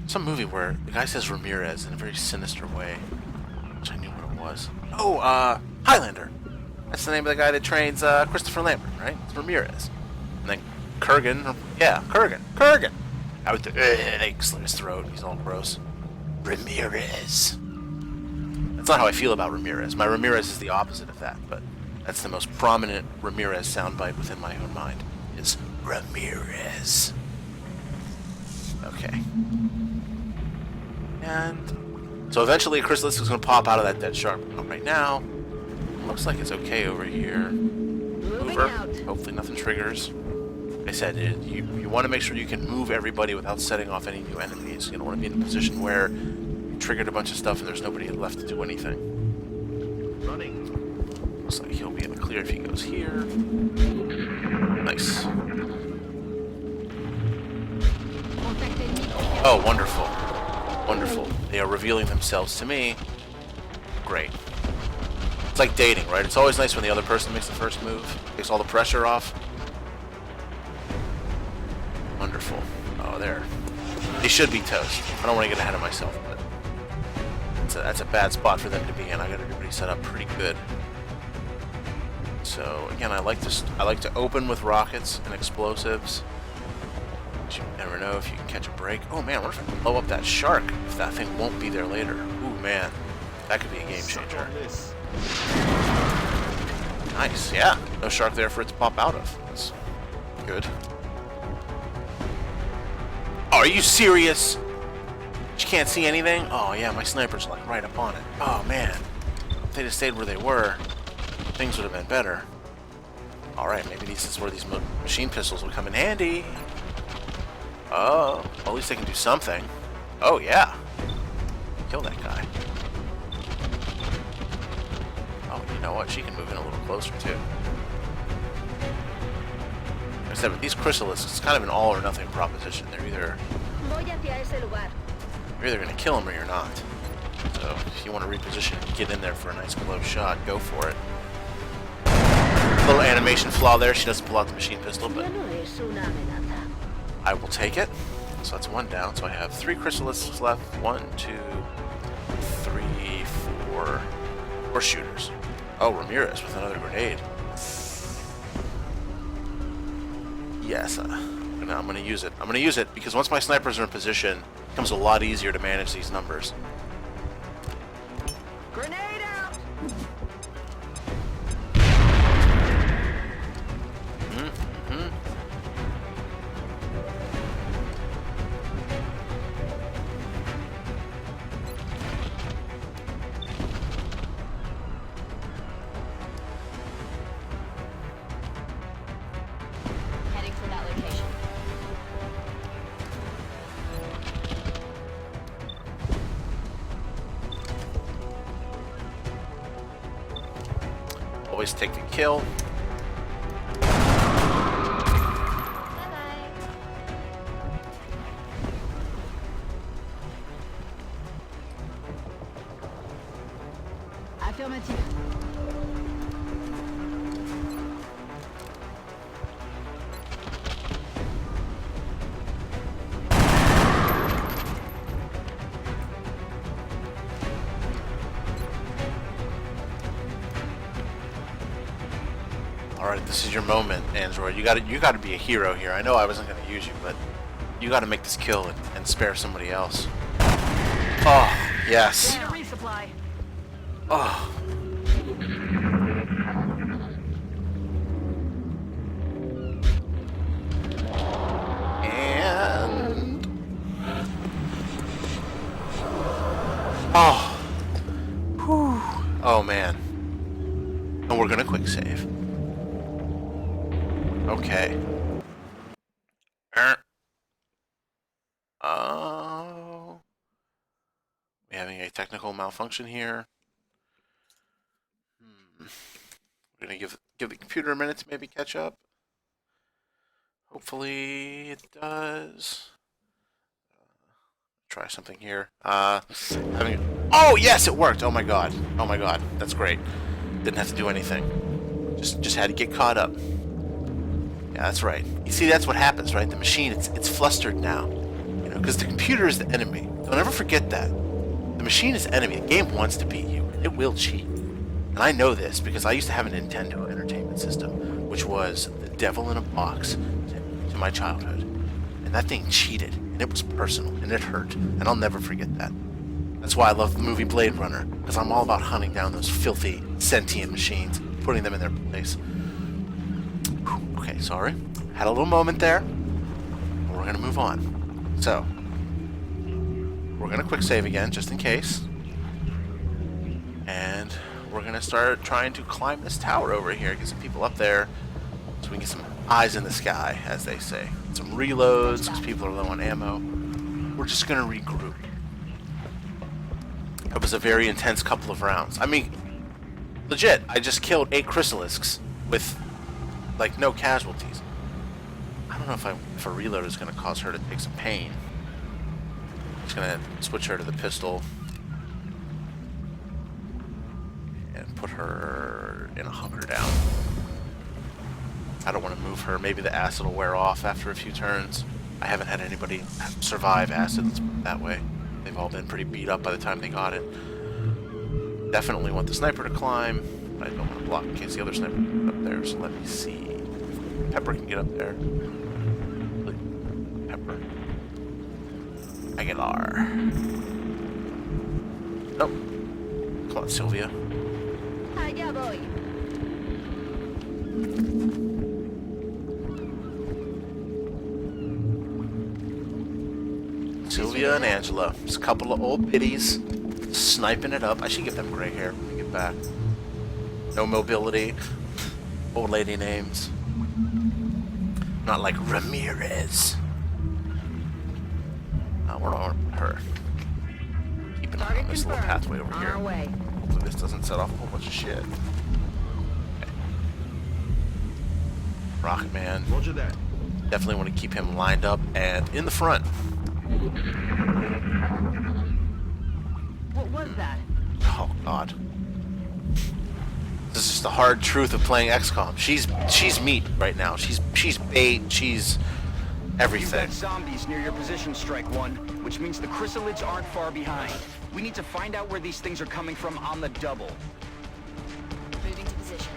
Some movie where the guy says Ramirez in a very sinister way, which I knew what it was. Oh, Highlander. That's the name of the guy that trains Christopher Lambert, right? It's Ramirez. And then Kurgan, Yeah, Kurgan. Kurgan! Out the slit his throat. He's all gross. Ramirez. That's not how I feel about Ramirez. My Ramirez is the opposite of that, but that's the most prominent Ramirez soundbite within my own mind. Is Ramirez. Okay. And so eventually a Chrysalis is going to pop out of that dead shark. But right now, looks like it's okay over here. Mover. Hopefully nothing triggers. Like I said, you want to make sure you can move everybody without setting off any new enemies. You don't want to be in a position where you triggered a bunch of stuff and there's nobody left to do anything. Running. Looks like he'll be in the clear if he goes here. Nice. Oh, wonderful. Wonderful. They are revealing themselves to me. Great. It's like dating, right? It's always nice when the other person makes the first move. Takes all the pressure off. Wonderful. Oh, there. They should be toast. I don't want to get ahead of myself, but that's a bad spot for them to be in. I got everybody set up pretty good. So again, I like to open with rockets and explosives. You never know if you can catch a break. Oh man, what if I blow up that shark? If that thing won't be there later. Ooh man, that could be a game Suck changer. on this. Nice, yeah. No shark there for it to pop out of. That's good. Oh, are you serious? You can't see anything? Oh yeah, my sniper's like right up on it. Oh man. If they just stayed where they were, things would have been better. Alright, maybe this is where these machine pistols will come in handy. Oh, well, at least they can do something. Oh yeah. Kill that guy. Oh, you know what? She can move in a little closer too. Like I said, with these Chrysalids, it's kind of an all or nothing proposition. They're either you're either gonna kill them or you're not. So if you want to reposition and get in there for a nice close shot, go for it. Little animation flaw there. She doesn't pull out the machine pistol, but I will take it. So that's one down. So I have 3 Chrysalids left. 1, 2, 3, 4. 4 shooters. Oh, Ramirez with another grenade. Yes, I'm gonna use it. I'm gonna use it because once my snipers are in position, it becomes a lot easier to manage these numbers. Grenade out! Heading for that location. Always take the kill. Bye-bye. Affirmative. All right, this is your moment, Android. You got to be a hero here. I know I wasn't going to use you, but you got to make this kill and spare somebody else. Oh, yes. Need a resupply. Oh. And oh. Whew. Oh man. And we're gonna quick save. Okay. Oh. We're having a technical malfunction here. We're gonna give the computer a minute to maybe catch up. Hopefully it does. Try something here. Oh yes, it worked. Oh my god. Oh my god. That's great. Didn't have to do anything. Just had to get caught up. Yeah, that's right. You see, that's what happens, right? The machine, it's flustered now. You know, because the computer is the enemy. Don't ever forget that. The machine is the enemy. The game wants to beat you. It will cheat. And I know this because I used to have a Nintendo Entertainment System, which was the devil in a box to my childhood. And that thing cheated, and it was personal, and it hurt, and I'll never forget that. That's why I love the movie Blade Runner, because I'm all about hunting down those filthy, sentient machines, putting them in their place. Whew, okay, sorry. Had a little moment there. But we're going to move on. So, we're going to quick save again, just in case. And we're going to start trying to climb this tower over here, get some people up there, so we can get some eyes in the sky, as they say. Some reloads, because people are low on ammo. We're just going to regroup. It was a very intense couple of rounds. I mean, legit, I just killed 8 chrysalisks with, like, no casualties. I don't know if a reload is going to cause her to take some pain. I'm just going to switch her to the pistol and put her in a hunker down. I don't want to move her. Maybe the acid will wear off after a few turns. I haven't had anybody survive acid that way. They've all been pretty beat up by the time they got it. Definitely want the sniper to climb, but I don't want to block in case the other sniper can get up there, so let me see. Pepper can get up there. Pepper. Aguilar. Nope. Come on, Sylvia. Allá voy. Sylvia and Angela. Just a couple of old biddies sniping it up. I should give them gray hair when we get back. No mobility. Old lady names. Not like Ramirez. We're not on her. Keep an eye on this little pathway over On here. our way. Hopefully this doesn't set off a whole bunch of shit. Okay. Rocket Man. Roger that. Definitely want to keep him lined up and in the front. What was that? Oh God. This is just the hard truth of playing XCOM. She's meat right now. She's bait. She's You've everything. got zombies near your position, Strike One, which means the chrysalids aren't far behind. We need to find out where these things are coming from on the double. Moving to position.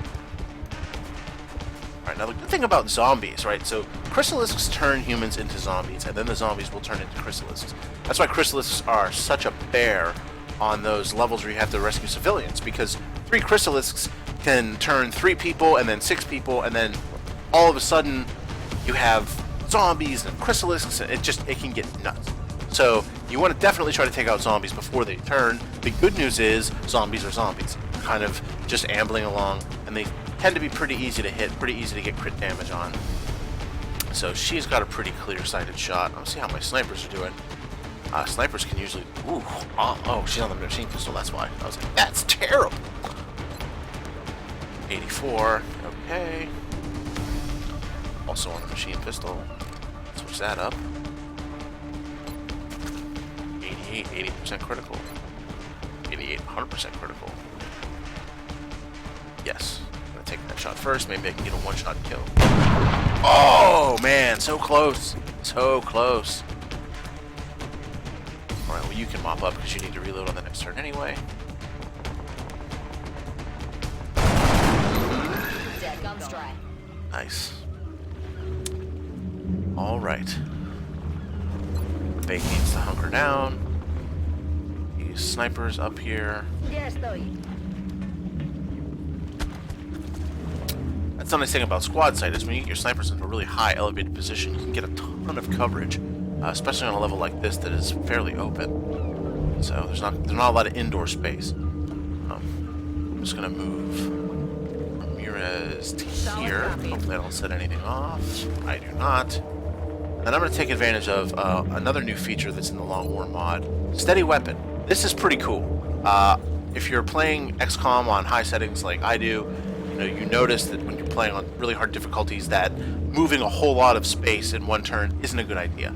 Alright, now the good thing about zombies, right? So chrysalisks turn humans into zombies, and then the zombies will turn into chrysalisks. That's why chrysalisks are such a bear on those levels where you have to rescue civilians, because 3 chrysalisks can turn 3 people, and then 6 people, and then all of a sudden you have zombies and chrysalisks, and it can get nuts. So you want to definitely try to take out zombies before they turn. The good news is zombies are zombies. They're kind of just ambling along, and they tend to be pretty easy to hit, pretty easy to get crit damage on. So she's got a pretty clear-sighted shot. Let's see how my snipers are doing. Snipers can usually... Ooh, oh, she's on the machine pistol, that's why. I was like, that's terrible! 84, okay. Also on the machine pistol. Switch that up. 88, 80% critical. 88, 100% critical. Yes. I'm gonna take that shot first. Maybe I can get a one-shot kill. Oh, man, so close. So close. Alright, well, you can mop up because you need to reload on the next turn anyway. Dead gun strike. Nice. Alright. Bake needs to hunker down. These snipers up here. Ya estoy. That's the nice thing about Squad Sight is when you get your snipers into a really high elevated position, you can get a ton of coverage, especially on a level like this that is fairly open. So there's not a lot of indoor space. I'm just gonna move Ramirez to here. Hopefully I don't set anything off. I do not. Then I'm gonna take advantage of another new feature that's in the Long War mod, Steady Weapon. This is pretty cool. If you're playing XCOM on high settings like I do, you notice that when you're playing on really hard difficulties that moving a whole lot of space in one turn isn't a good idea.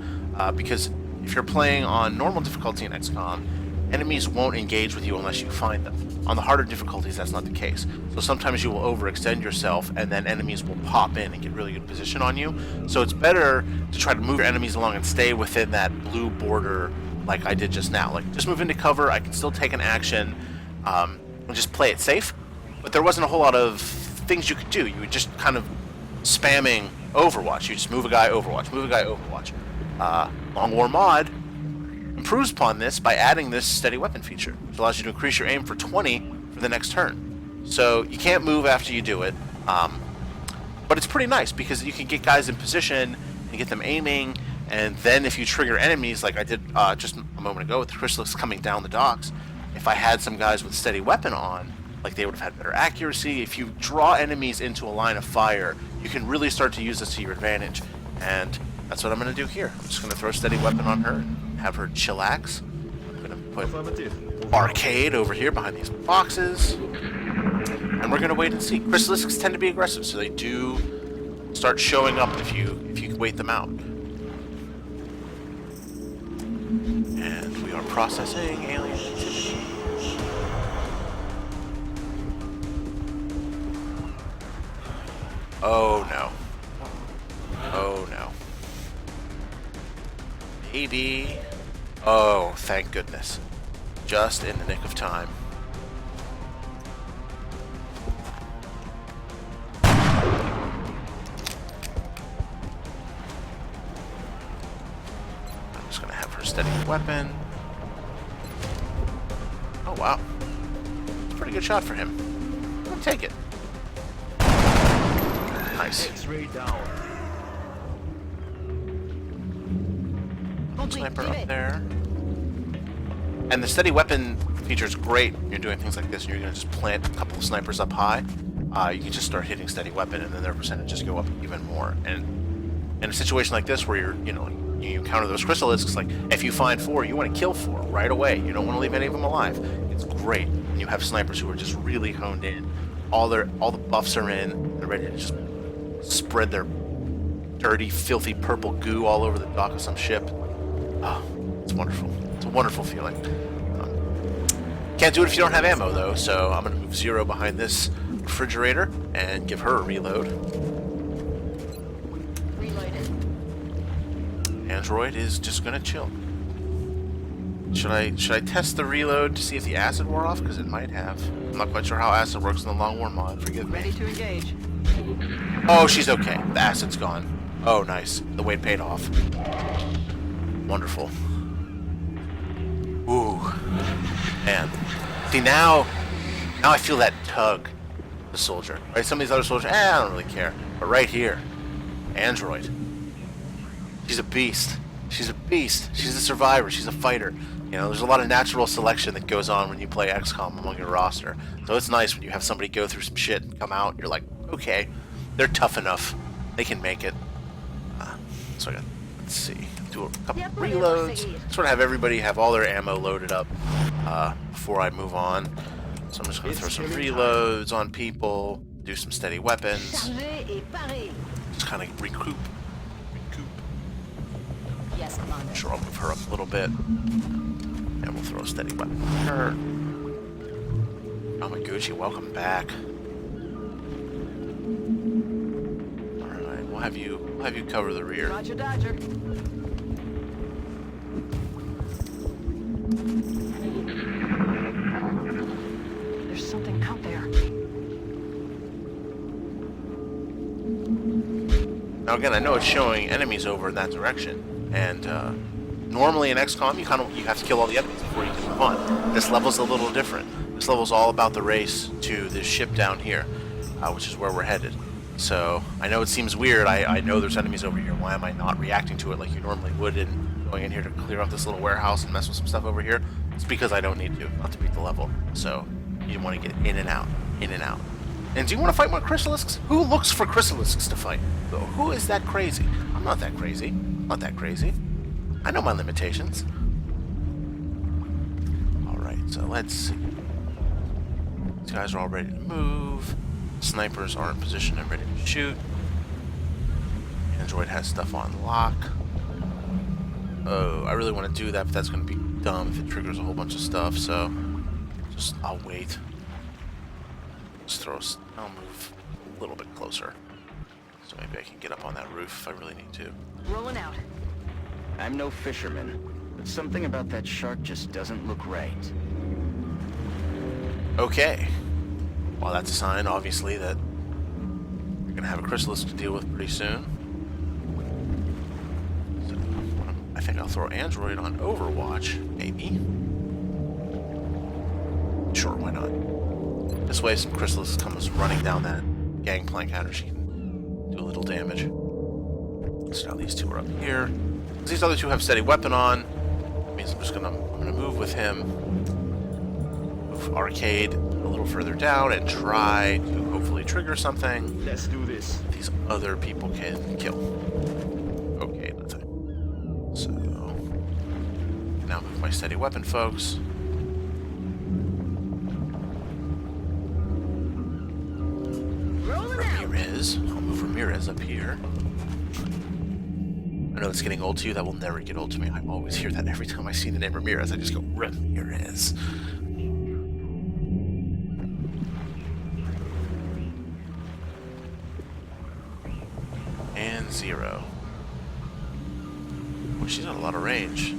Because if you're playing on normal difficulty in XCOM, enemies won't engage with you unless you find them. On the harder difficulties, that's not the case. So sometimes you will overextend yourself, and then enemies will pop in and get really good position on you. So it's better to try to move your enemies along and stay within that blue border like I did just now. Like, just move into cover, I can still take an action, and just play it safe. But there wasn't a whole lot of things you could do. You were just kind of spamming Overwatch. You just move a guy, Overwatch, move a guy, Overwatch. Long War Mod improves upon this by adding this steady weapon feature, which allows you to increase your aim for 20 for the next turn. So you can't move after you do it, but it's pretty nice because you can get guys in position and get them aiming, and then if you trigger enemies like I did just a moment ago with the Chrysalis coming down the docks, if I had some guys with steady weapon on, like they would have had better accuracy. If you draw enemies into a line of fire, you can really start to use this to your advantage, and that's what I'm going to do here. I'm just going to throw steady weapon on her and have her chillax. I'm going to put Affirmative. Arcade over here behind these boxes, and we're going to wait and see. Chrysalisks tend to be aggressive, so they do start showing up if you wait them out. And we are processing alien activity. Oh no. Oh no. Maybe. Oh, thank goodness. Just in the nick of time. I'm just gonna have her steady weapon. Oh wow. It's a pretty good shot for him. I'll take it. Nice. X-ray down. Sniper up there. And the steady weapon feature is great when you're doing things like this and you're going to just plant a couple of snipers up high. You can just start hitting steady weapon and then their percentages go up even more. And in a situation like this where you encounter those chrysalisks, like if you find 4, you want to kill 4 right away. You don't want to leave any of them alive. It's great when you have snipers who are just really honed in. All the buffs are in. They're ready to just spread their dirty, filthy purple goo all over the dock of some ship. Oh, it's wonderful. It's a wonderful feeling. Can't do it if you don't have ammo, though, so I'm going to move Zero behind this refrigerator and give her a reload. Reloaded. Android is just going to chill. Should I test the reload to see if the acid wore off? Because it might have. I'm not quite sure how acid works in the Long War mod. Forgive me. Ready to engage. Oh, she's okay. The acid's gone. Oh, nice. The wait paid off. Wonderful. Ooh. Man. See, now I feel that tug, the soldier. Right? Some of these other soldiers, I don't really care. But right here, Android. She's a beast. She's a beast. She's a survivor. She's a fighter. You know, there's a lot of natural selection that goes on when you play XCOM among your roster. So it's nice when you have somebody go through some shit and come out, you're like, okay, they're tough enough. They can make it. So I got, let's see, do a couple reloads. Sort of have everybody have all their ammo loaded up before I move on. So I'm just going to throw some reloads on people, do some steady weapons, Chargé et paré. just kind of recoup. Yes, Commander. Sure, I'll move her up a little bit. And we'll throw a steady weapon on her. Yamaguchi, welcome back. Alright, we'll have you cover the rear. Roger, Dodger. There's something out there. Now again, I know it's showing enemies over in that direction. And normally in XCOM, you have to kill all the enemies before you can move on. This level's a little different. This level's all about the race to this ship down here, which is where we're headed. So I know it seems weird. I know there's enemies over here. Why am I not reacting to it like you normally would in going in here to clear out this little warehouse and mess with some stuff over here? It's because I don't need to, not to beat the level. So you want to get in and out, in and out. And do you want to fight more chrysalisks? Who looks for chrysalisks to fight? Who is that crazy? I'm not that crazy. I'm not that crazy. I know my limitations. Alright, so let's see. These guys are all ready to move. Snipers are in position and ready to shoot. Android has stuff on lock. Oh, I really want to do that, but that's going to be dumb if it triggers a whole bunch of stuff, so I'll wait. I'll move a little bit closer. So maybe I can get up on that roof if I really need to. Rolling out. I'm no fisherman, but something about that shark just doesn't look right. Okay. Well, that's a sign, obviously, that you're going to have a chrysalis to deal with pretty soon. So, I'm think I'll throw Android on Overwatch, maybe. Sure, why not? This way, some Chrysalis comes running down that gangplank at her. She can do a little damage. So now these two are up here. These other two have steady weapon on. That means I'm gonna move with him. Move Arcade a little further down and try to hopefully trigger something. Let's do this. These other people can kill. Okay, nothing. So now move my steady weapon, folks. Rolling out. Ramirez. I'll move Ramirez up here. I know it's getting old to you. That will never get old to me. I always hear that every time I see the name Ramirez. I just go, Ramirez. And 0. Well, she's got a lot of range.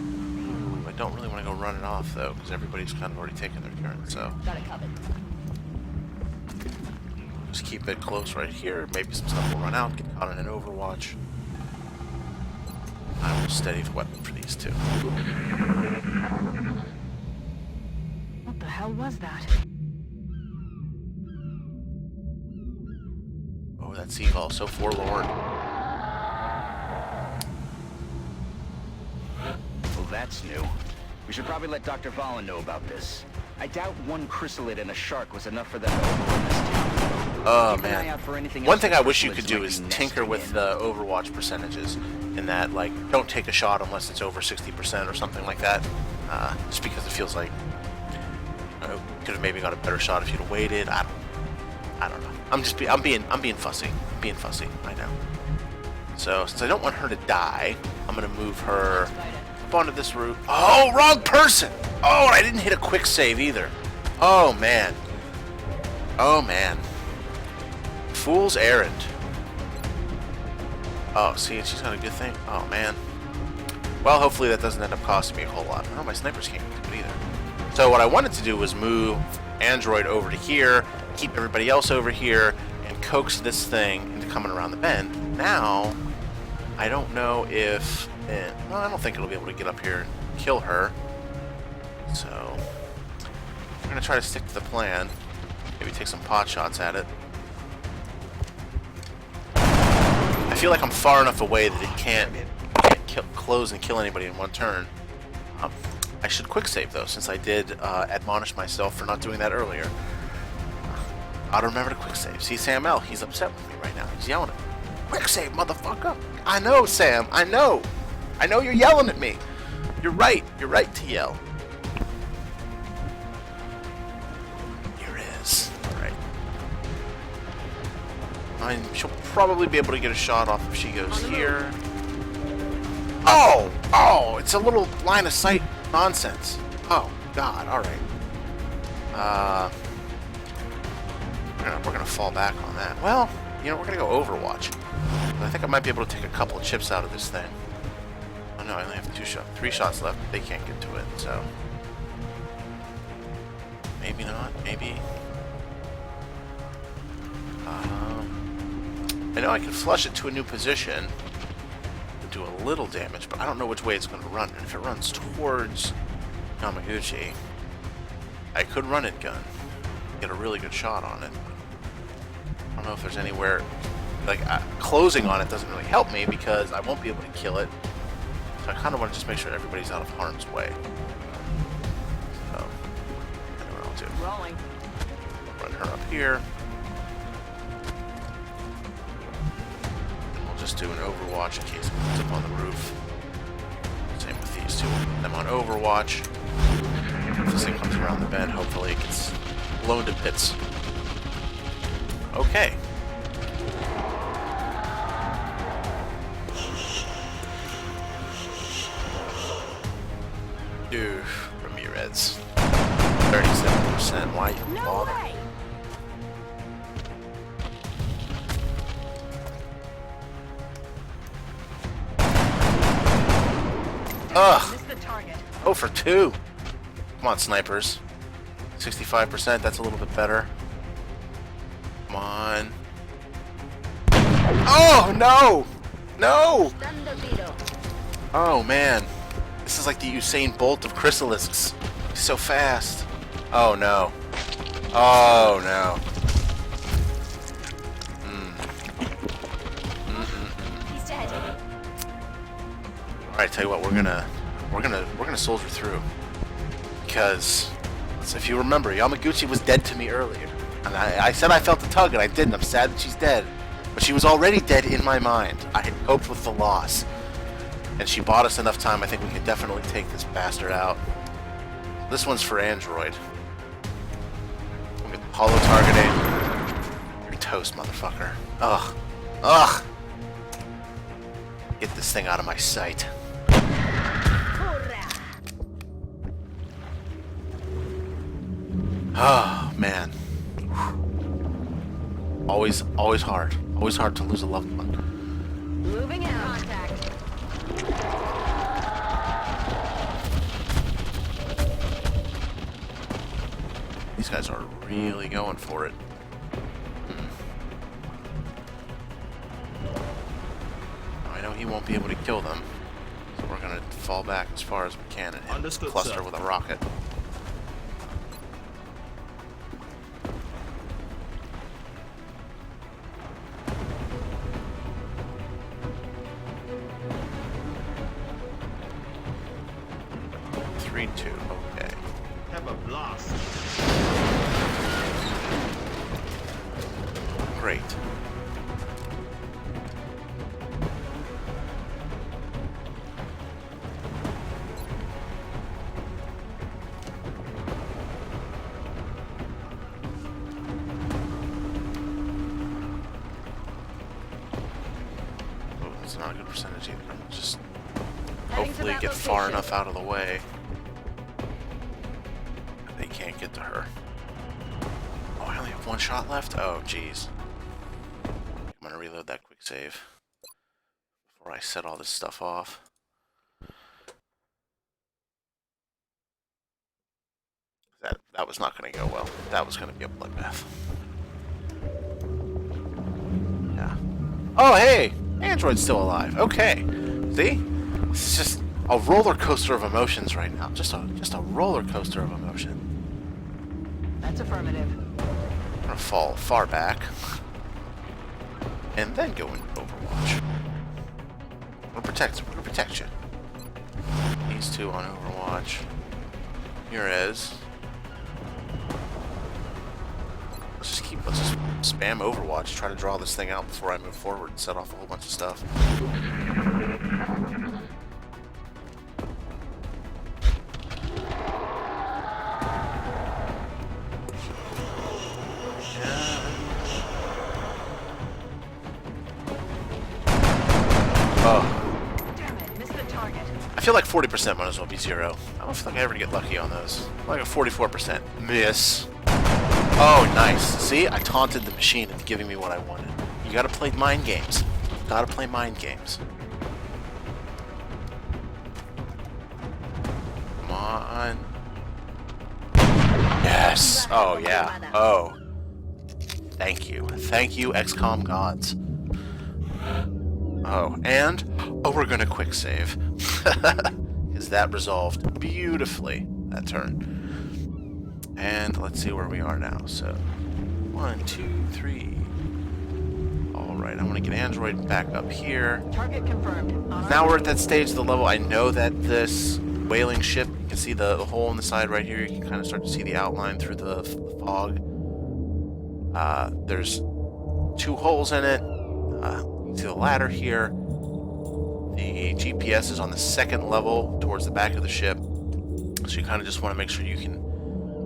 I don't really want to go run it off, though, because everybody's kind of already taken their turn, so... Got it covered. Just keep it close right here. Maybe some stuff will run out, get caught in an Overwatch. I will steady the weapon for these two. What the hell was that? Oh, that seagull, so forlorn. Well, that's new. We should probably let Dr. Valen know about this. I doubt one chrysalid and a shark was enough for them to overrun this town. Oh, Keep an eye man. out for anything One else thing that I wish you chrysalids could do might is be tinker nesting with in. the Overwatch percentages. In that, like, don't take a shot unless it's over 60% or something like that. Just because it feels like could have maybe got a better shot if you'd have waited. I don't know. I'm being fussy. I'm being fussy. I know. So since I don't want her to die, I'm gonna move her up onto this route. Oh, wrong person! Oh, and I didn't hit a quick save either. Oh man. Oh man. Fool's errand. Oh, see, she's got a good thing. Oh man. Well, hopefully that doesn't end up costing me a whole lot. Oh, my snipers can't do it either. So what I wanted to do was move Android over to here, keep everybody else over here, and coax this thing into coming around the bend. Now, I don't know if... well, I don't think it'll be able to get up here and kill her. So, we're going to try to stick to the plan. Maybe take some pot shots at it. I feel like I'm far enough away that it can't close and kill anybody in one turn. I should quick save though, since I did admonish myself for not doing that earlier. I'll remember to quick save. See Sam L, he's upset with me right now. He's yelling at me. Quick save, motherfucker! I know, Sam. I know. I know you're yelling at me. You're right. You're right to yell. Here is. Alright. She'll probably be able to get a shot off if she goes here. Oh! Oh! It's a little line of sight nonsense. Oh, God. Alright. We're gonna fall back on that. Well, you know, we're gonna go Overwatch. I think I might be able to take a couple of chips out of this thing. Oh no, I only have 3 shots left. They can't get to it, so... Maybe not. Maybe. I know I can flush it to a new position and do a little damage, but I don't know which way it's going to run. And if it runs towards Yamaguchi, I could run it gun, get a really good shot on it. I don't know if there's anywhere, like, closing on it doesn't really help me because I won't be able to kill it. So I kind of want to just make sure everybody's out of harm's way. So, I know what I'll do. Rolling. Run her up here. And we'll just do an Overwatch in case it comes up on the roof. Same with these two. Them on Overwatch. If this thing comes around the bend, hopefully it gets blown to bits. Okay. Dude, Ramirez. 37%. Why you No bother? way! Ugh! Missed the target. Oh for 2. Come on, snipers. 65%, that's a little bit better. Come on. Oh, no! No! Dando tiro. Oh, man. This is like the Usain Bolt of chrysalisks. He's so fast. Oh no. Oh no. He's dead. All right, tell you what, we're gonna soldier through, because if you remember, Yamaguchi was dead to me earlier, and I said I felt the tug, and I didn't. I'm sad that she's dead, but she was already dead in my mind. I had coped with the loss, and she bought us enough time. I think we can definitely take this bastard out. This one's for Android. We'll get hollow targeting. You're toast, motherfucker. Ugh. Ugh. Get this thing out of my sight. Oh, man. Always hard. Always hard to lose a loved one. Moving out. Contact. These guys are really going for it. I know he won't be able to kill them, so we're gonna fall back as far as we can and hit Understood, cluster sir. with a rocket. Three, two, okay. Have a blast. Great. Oh, that's not a good percentage either. Just Heading to hopefully that get far location. enough out of the way that they can't get to her. Oh, I only have one shot left? Oh, jeez. I'm gonna reload that quick save before I set all this stuff off. That was not gonna go well. That was gonna be a bloodbath. Yeah. Oh, hey! Android's still alive. Okay. See? It's just a roller coaster of emotions right now. Just a roller coaster of emotion. That's affirmative. I'm gonna fall far back. And then go into Overwatch. We're gonna protect you. These two on Overwatch. Murez. Let's just spam Overwatch, try to draw this thing out before I move forward and set off a whole bunch of stuff. Oh. Damn it, missed the target. I feel like 40% might as well be 0. I don't feel like I ever get lucky on those. Like a 44%. Miss. Oh, nice. See? I taunted the machine into giving me what I wanted. You gotta play mind games. Gotta play mind games. Come on. Yes. Oh, yeah. Oh. Thank you. Thank you, XCOM gods. Oh, and... Oh, we're gonna quick save. Because that resolved beautifully that turn. And let's see where we are now. So, 1, 2, 3. Alright, I want to get Android back up here. Target confirmed. On Now our we're at that stage of the level. I know that this whaling ship, you can see the hole in the side right here. You can kind of start to see the outline through the fog. There's 2 holes in it. You can see the ladder here. The GPS is on the 2nd level towards the back of the ship. So you kind of just want to make sure you can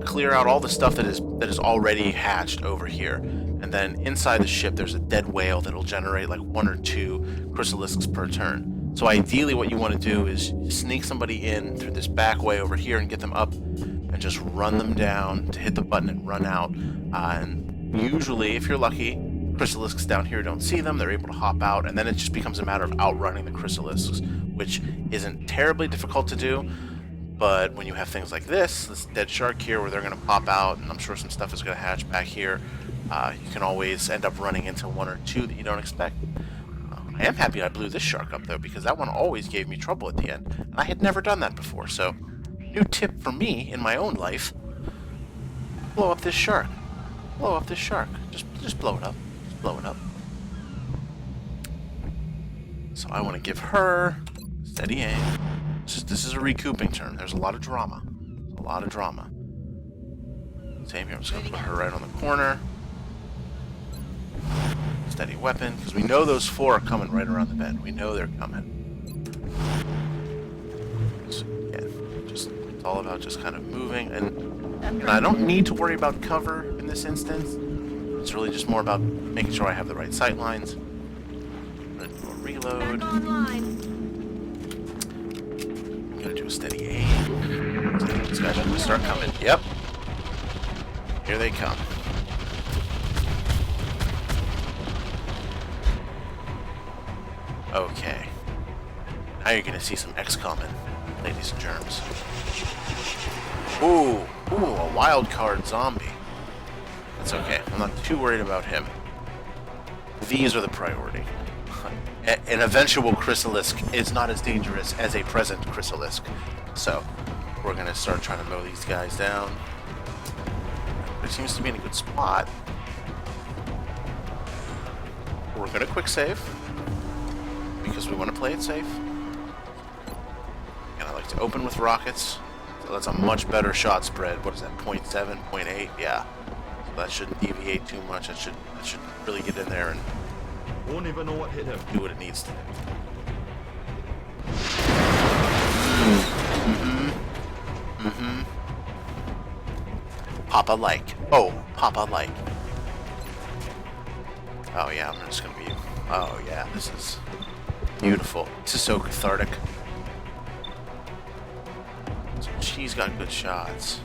clear out all the stuff that is already hatched over here. And then inside the ship there's a dead whale that'll generate like 1 or 2 chrysalisks per turn. So ideally what you want to do is sneak somebody in through this back way over here and get them up and just run them down to hit the button and run out. And usually, if you're lucky, chrysalisks down here don't see them, they're able to hop out, and then it just becomes a matter of outrunning the chrysalisks, which isn't terribly difficult to do. But when you have things like this dead shark here where they're going to pop out, and I'm sure some stuff is going to hatch back here, you can always end up running into 1 or 2 that you don't expect. I am happy I blew this shark up, though, because that one always gave me trouble at the end. And I had never done that before, so new tip for me in my own life. Blow up this shark. Blow up this shark. Just blow it up. Just blow it up. So I want to give her steady aim. This is a recouping turn. There's a lot of drama. A lot of drama. Same here. I'm just going to put her right on the corner. Steady weapon, because we know those 4 are coming right around the bend. We know they're coming. So, yeah, it's all about just kind of moving, and I don't need to worry about cover in this instance. It's really just more about making sure I have the right sight lines. I'm gonna do a reload. Back online. I'm gonna do a steady aim. So these guys are gonna start coming. Yep. Here they come. Okay. Now you're gonna see some XCOM, ladies and germs. Ooh, a wild card zombie. That's okay. I'm not too worried about him. These are the priority. An eventual Chrysalisk is not as dangerous as a present Chrysalisk. So, we're gonna start trying to mow these guys down. It seems to be in a good spot. We're gonna quick save, because we want to play it safe. And I like to open with rockets. So that's a much better shot spread. What is that, 0.7, 0.8? Yeah. So that shouldn't deviate too much. That should really get in there and Won't even know what hit him. do what it needs to do. Papa like. Oh, Papa like. Oh yeah, I'm just gonna be... Oh yeah, this is beautiful. This is so cathartic. So she's got good shots.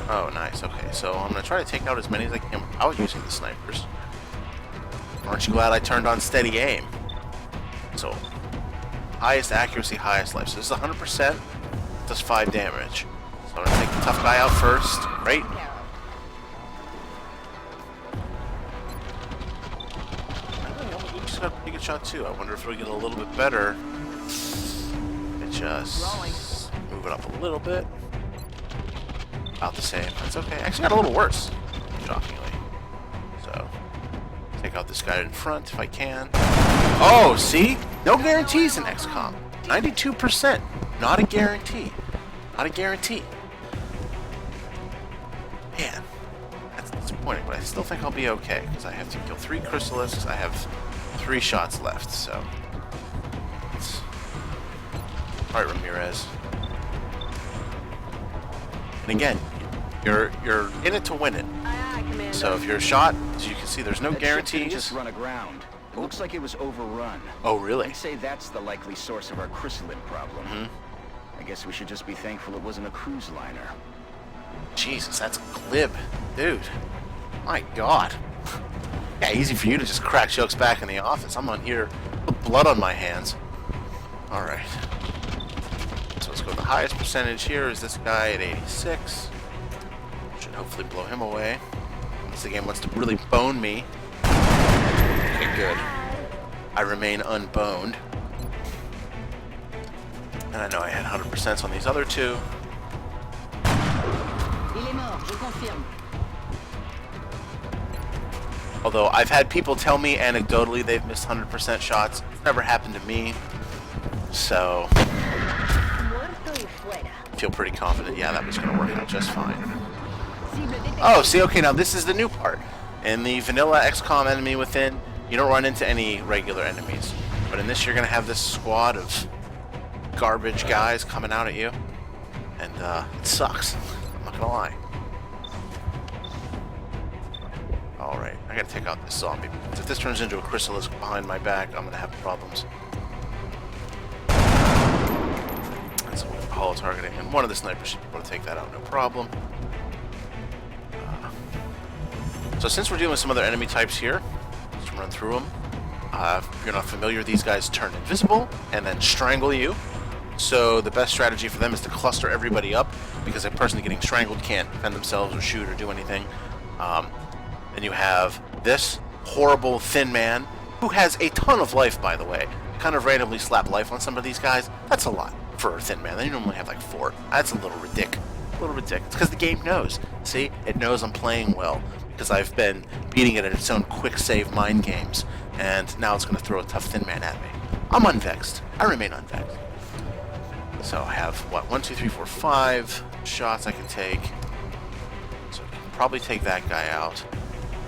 Oh, nice. Okay, so I'm gonna try to take out as many as I can without using the snipers. Aren't you glad I turned on steady aim? So, highest accuracy, highest life. So this is 100%. Does 5 damage. So I'm gonna take the tough guy out first. Great. She's got a pretty good shot too. I wonder if we'll get a little bit better. It just move it up a little bit. About the same. That's okay. Actually got a little worse, shockingly. So, take out this guy in front if I can. Oh, see? No guarantees in XCOM. 92%. Not a guarantee. Not a guarantee. Man, that's disappointing, but I still think I'll be okay, because I have to kill 3 Chrysalisks. I have 3 shots left, so... Alright, Ramirez. And again, you're in it to win it. Aye, aye, Commander. So if you're shot, as you can see, there's no That ship guarantee. didn't Just just run aground. It looks like it was overrun. oh, really? I'd say that's the likely source of our chrysalid problem. I guess we should just be thankful it wasn't a cruise liner. Jesus, that's glib, dude. My God. Yeah, easy for you to just crack jokes back in the office. I'm on here with blood on my hands. All right. So let's go. The highest percentage here is this guy at 86. Should hopefully blow him away. Unless the game wants to really bone me. Okay, good. I remain unboned. And I know I had 100% on these other 2. Il est mort, je confirme. Although I've had people tell me anecdotally they've missed 100% shots. It's never happened to me. So, Muerto y fuera. I feel pretty confident, yeah, that was going to work out just fine. Cible détectée. Oh, see, okay, now this is the new part. In the vanilla XCOM Enemy Within, you don't run into any regular enemies. But in this, you're going to have this squad of garbage guys coming out at you. And it sucks. I'm not going to lie. Alright, I gotta take out this zombie. Because if this turns into a Chrysalisk behind my back, I'm gonna have problems. And so we're hollow targeting, and one of the snipers should be able to take that out, no problem. So since we're dealing with some other enemy types here, let's run through them. If you're not familiar, these guys turn invisible and then strangle you. So the best strategy for them is to cluster everybody up, because a person getting strangled can't defend themselves or shoot or do anything. Then you have this horrible thin man who has a ton of life, by the way, kind of randomly slap life on some of these guys, that's a lot for a Thin Man. They normally have like 4. That's a little ridiculous. It's because the game knows. See? It knows I'm playing well. Because I've been beating it at its own quick save mind games. And now it's going to throw a tough Thin Man at me. I'm unvexed. I remain unvexed. So I have, what, 1, 2, 3, 4, 5 shots I can take. So I can probably take that guy out.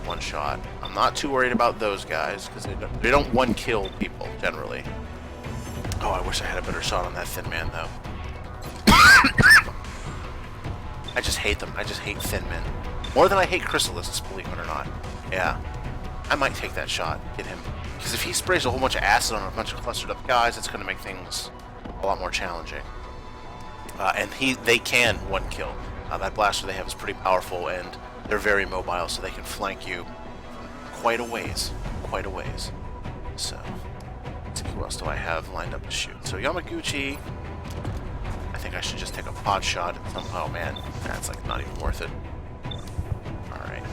1 shot. I'm not too worried about those guys, because they don't one-kill people, generally. Oh, I wish I had a better shot on that Thin Man, though. I just hate them. I just hate Thin Men. More than I hate Chrysalists, believe it or not. Yeah. I might take that shot, get him. Because if he sprays a whole bunch of acid on a bunch of clustered up guys, it's going to make things a lot more challenging. And they can one-kill. That blaster they have is pretty powerful, and they're very mobile, so they can flank you quite a ways. Quite a ways. So, let's see, who else do I have lined up to shoot? So, Yamaguchi, I think I should just take a pot shot at some... Oh, man. That's, like, not even worth it. Alright.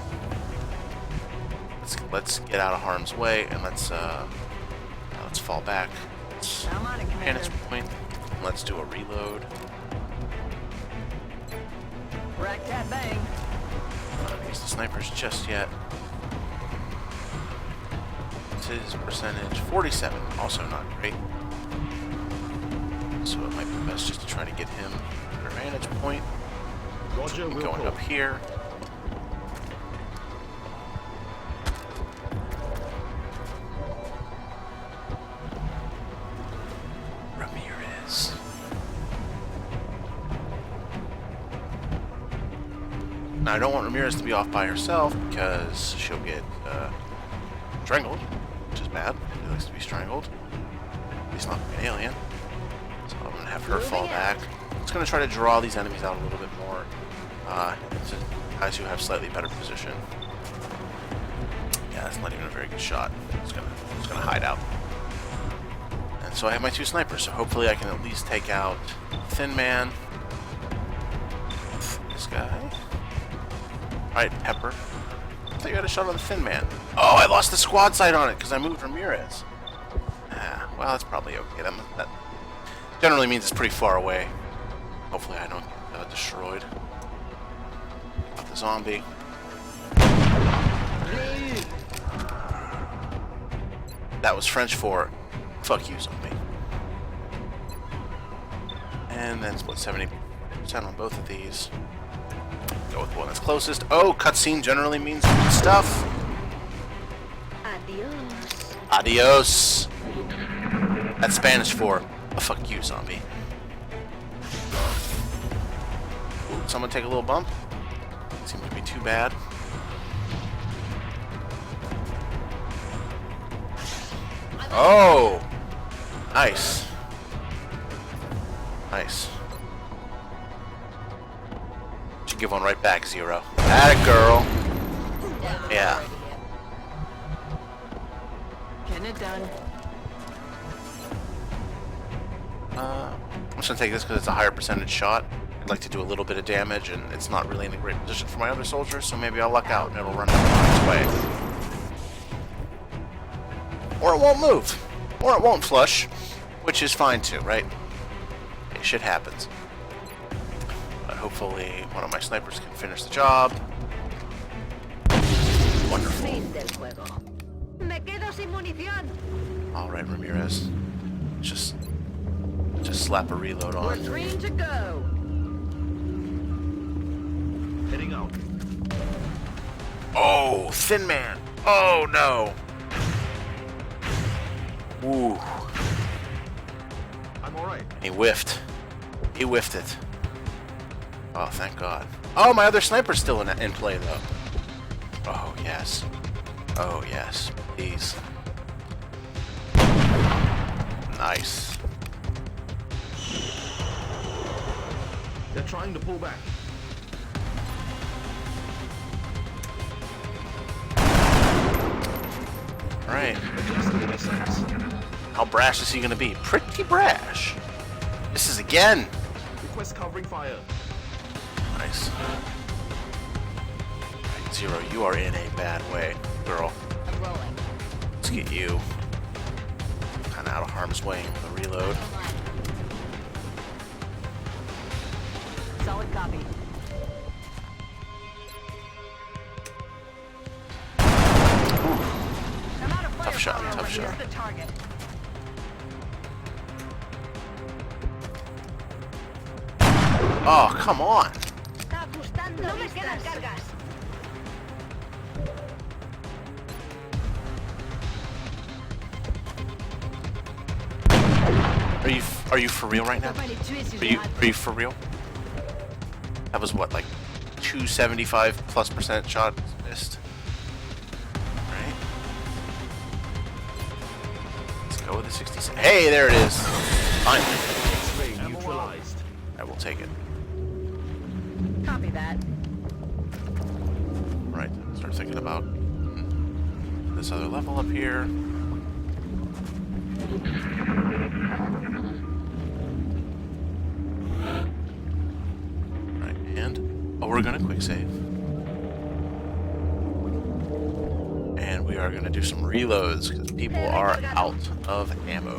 Let's get out of harm's way, and let's fall back. Let's I'm on it, Commander. vantage point. Let's do a reload. Rack that bang. Not use the snipers just yet. What's his percentage? 47. Also not great. So it might be best just to try to get him at a vantage point. Roger, we'll Going call. up here. Ramirez. Now I don't want Ramirez to be off by herself because she'll get strangled, which is bad. She likes to be strangled. He's not an alien. So I'm going to have her fall back. I'm just going to try to draw these enemies out a little bit more. To guys who have slightly better position. Yeah, that's not even a very good shot. It's gonna hide out. And so I have my 2 snipers, so hopefully I can at least take out Thin Man. This guy. Alright, Pepper. I thought you had a shot on the Thin Man. Oh, I lost the squad sight on it because I moved Ramirez. Well, that's probably okay. That generally means it's pretty far away. Hopefully I don't get destroyed. Got the zombie. That was French for fuck you, zombie. And then split 70% on both of these. Go with the one that's closest. Oh, cutscene generally means good stuff. Adios. Adios. That's Spanish for a fuck you, zombie. Ooh, someone take a little bump. Seems to be too bad. Oh! Nice. Nice. Should give one right back, Zero. Atta girl. Yeah. Getting it done. I'm just gonna take this because it's a higher percentage shot. I'd like to do a little bit of damage, and it's not really in a great position for my other soldiers, so maybe I'll luck out and it'll run its way. Or it won't move. Or it won't flush, which is fine too, right? Hey, shit happens. But hopefully one of my snipers can finish the job. Wonderful. Fin del juego. Me quedo sin munición. Alright, Ramirez. Just slap a reload We're on. green to go. Heading out. Oh, Thin Man. Oh no. Ooh. I'm alright. He whiffed. He whiffed it. Oh, thank God. Oh, my other sniper's still in play, though. Oh, yes. Oh, yes. Please. Nice. They're trying to pull back. Alright. Adjusting their sights. How brash is he gonna be? Pretty brash. This is again. Request covering fire. Nice. Right, Zero, you are in a bad way, girl. I'm rolling. Let's get you out of harm's way with a reload. Solid copy. I'm out of Tough shot, firepower tough over here. shot. The target. Oh, come on! Está ajustando. No me quedan cargas. Are you for real right now? Are you for real? That was what, like 275+% shot missed? Right? Let's go with the 67. Hey, there it is! Finally. X-ray neutralized. I will take it. Copy that. Right, start thinking about this other level up here. Right, and we're gonna quick save. And we are gonna do some reloads because people are out of ammo.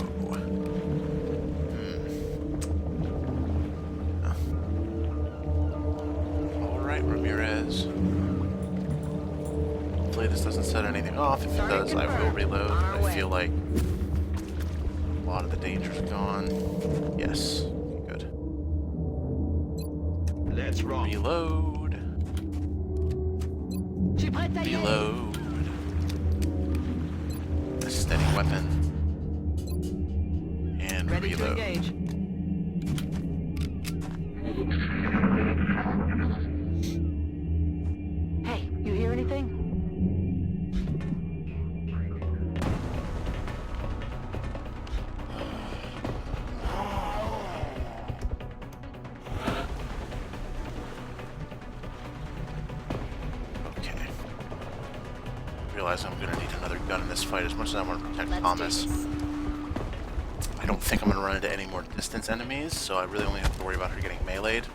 Alright, Ramirez. Hopefully this doesn't set anything off. If it does, I will reload. I feel like a lot of the danger's gone. Yes. Good. Let's rock. Reload. Reload. A steady weapon. And Ready to reload. engage. Hey, you hear anything? Okay. Realize I'm gonna need another gun in this fight as much as I want to protect Thomas. I don't think I'm gonna run into any more distance enemies, so I really only have to worry about her getting meleeed.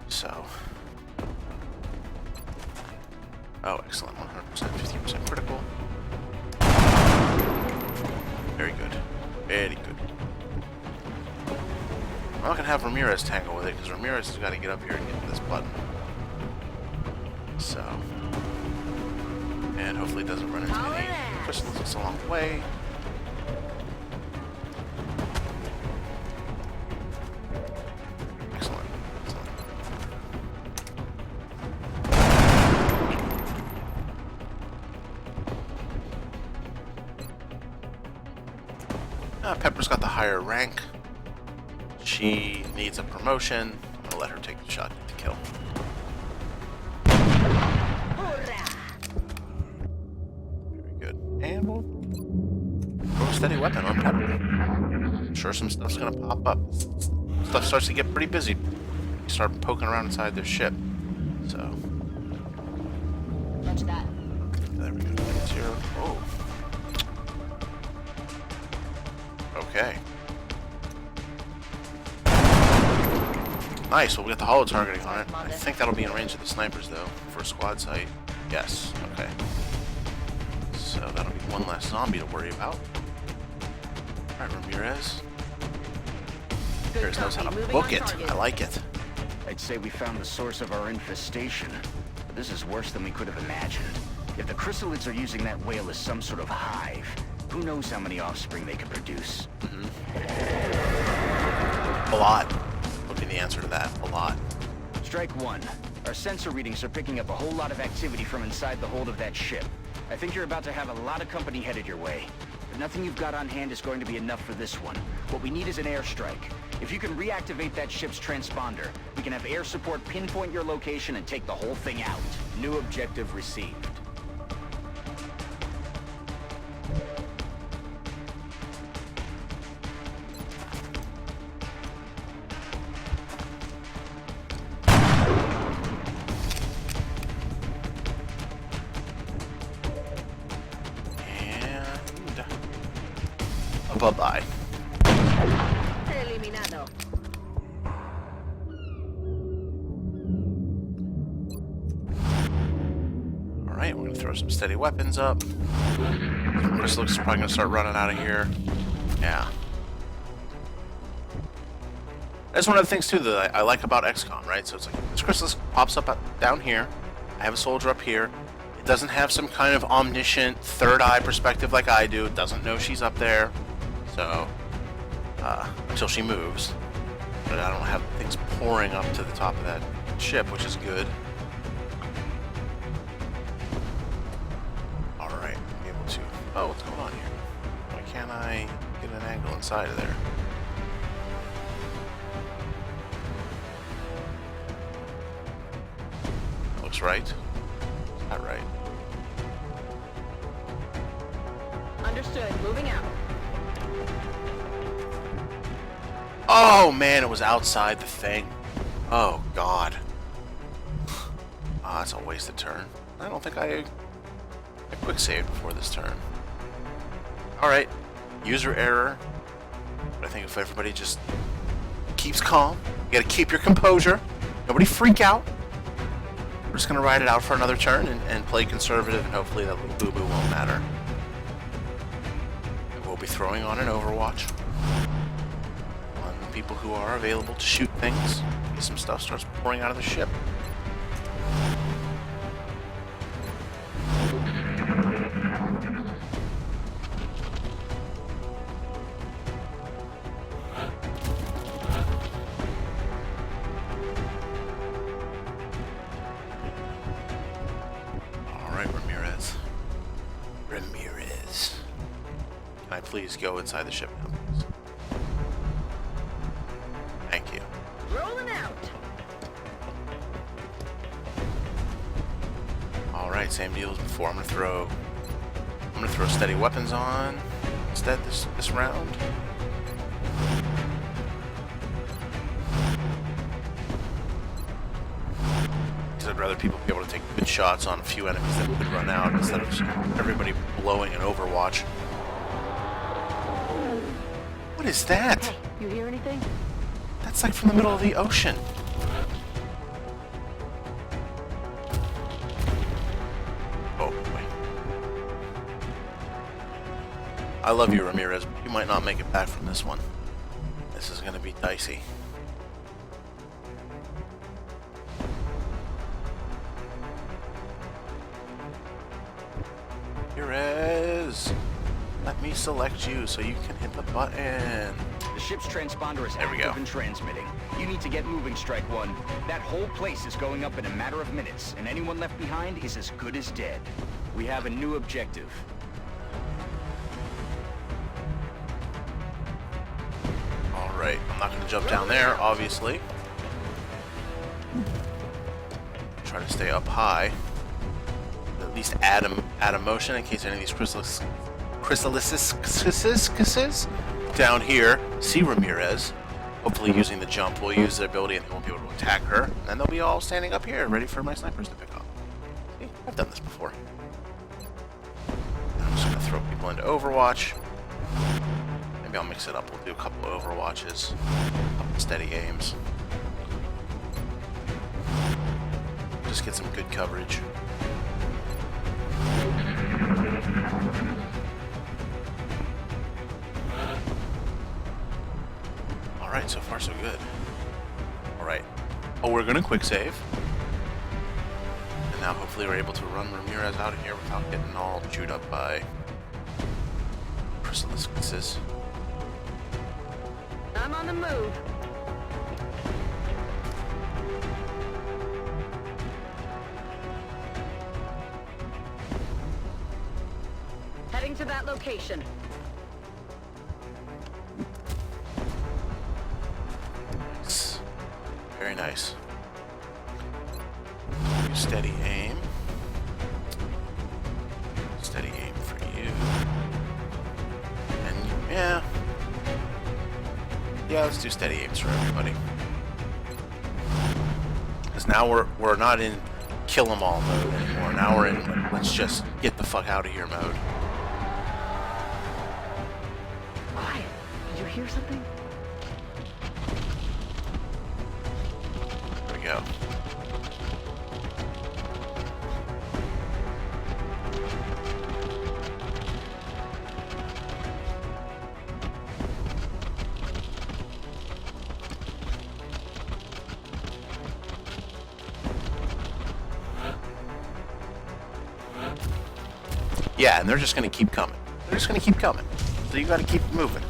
So. Oh, excellent. 100%, 50% critical. Very good. Very good. I'm not gonna have Ramirez tangle with it, because Ramirez has got to get up here and get to this button. So. And hopefully it doesn't run into any crystals. It's a long way. Excellent. Excellent. Pepper's got the higher rank. She needs a promotion. I'm gonna let her take the shot to kill. Very good. And we'll throw a steady weapon on Pepper. I'm sure some stuff's gonna pop up. Stuff starts to get pretty busy. You start poking around inside their ship. So. Touch that. There we go. Zero. Oh. Okay. Nice, well we got the hollow targeting on it. I think that'll be in range of the snipers though, for a squad site. Yes, okay. So that'll be one less zombie to worry about. Alright, Ramirez. Ramirez knows how to book it. I like it. I'd say we found the source of our infestation, but this is worse than we could have imagined. If the chrysalids are using that whale as some sort of hive, who knows how many offspring they can produce? A lot would be the answer to that. A lot. Strike one. Our sensor readings are picking up a whole lot of activity from inside the hold of that ship. I think you're about to have a lot of company headed your way. But nothing you've got on hand is going to be enough for this one. What we need is an airstrike. If you can reactivate that ship's transponder, we can have air support pinpoint your location and take the whole thing out. New objective received. Bye-bye. Eliminado. Alright, we're gonna throw some steady weapons up. Chris looks probably gonna start running out of here. Yeah. That's one of the things too that I like about XCOM, right? So it's like this Chrysalis pops up down here. I have a soldier up here. It doesn't have some kind of omniscient third eye perspective like I do. It doesn't know she's up there. So until she moves, but I don't have things pouring up to the top of that ship, which is good. All right, I'm able to. Oh, what's going on here? Why can't I get an angle inside of there? Looks right. Is that right? Understood. Moving out. Oh man, it was outside the thing. Oh god. Ah, that's a wasted turn. I don't think I quick saved before this turn. Alright. User error. But I think if everybody just keeps calm, you gotta keep your composure. Nobody freak out. We're just gonna ride it out for another turn and play conservative, and hopefully that little boo-boo won't matter. And we'll be throwing on an Overwatch on the people who are available to shoot things. Maybe some stuff starts pouring out of the ship. Ramirez. Can I please go inside the ship now, please? Thank you. Rolling out. Alright, same deal as before. I'm gonna throw steady weapons on instead this round. Because I'd rather people be able to take good shots on a few enemies that would run out instead of just everybody blowing an Overwatch. What is that? Hey, you hear anything? That's like from the middle of the ocean. Oh boy. I love you, Ramirez, but you might not make it back from this one. This is gonna be dicey. Ramirez, let me select you so you can hit the button. The ship's transponder is There we active go. and transmitting. You need to get moving, Strike One. That whole place is going up in a matter of minutes, and anyone left behind is as good as dead. We have a new objective. Alright, I'm not going to jump down there, obviously. Try to stay up high. At least add a motion in case any of these chrysalises down here see Ramirez. Hopefully using the jump, we'll use their ability and they won't be able to attack her. And then they'll be all standing up here, ready for my snipers to pick up. See, I've done this before. I'm just going to throw people into Overwatch. Maybe I'll mix it up. We'll do a couple of Overwatches, a couple of steady aims. Just get some good coverage. Alright, so far so good. Alright. Oh, we're gonna quick save. And now hopefully we're able to run Ramirez out of here without getting all chewed up by chrysalises. I'm on the move. Heading to that location. Nice. Very nice. Steady aim. Steady aim for you. And yeah. Yeah, let's do steady aims for everybody. Because now we're not in kill 'em all mode anymore. Now we're in let's just get the fuck out of here mode. Quiet. Did you hear something? There we go. Yeah, and they're just gonna keep coming. They're just gonna keep coming. So you gotta keep moving.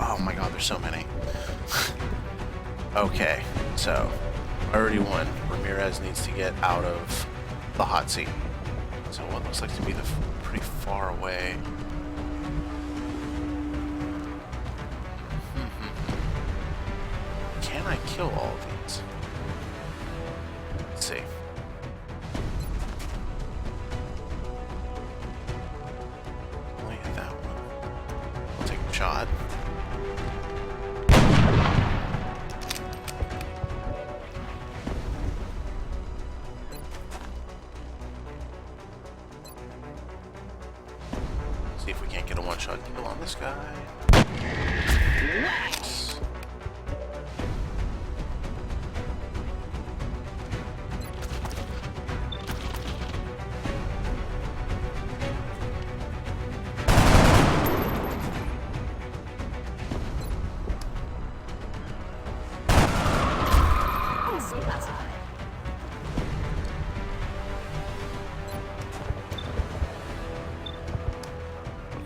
Oh my god, there's so many. Okay, so priority 1, Ramirez needs to get out of the hot seat. So what looks like to be the pretty far away. Can I kill all of these? Let's see. Only hit that one. I'll take a shot. See if we can't get a one-shot kill on this guy. Nice.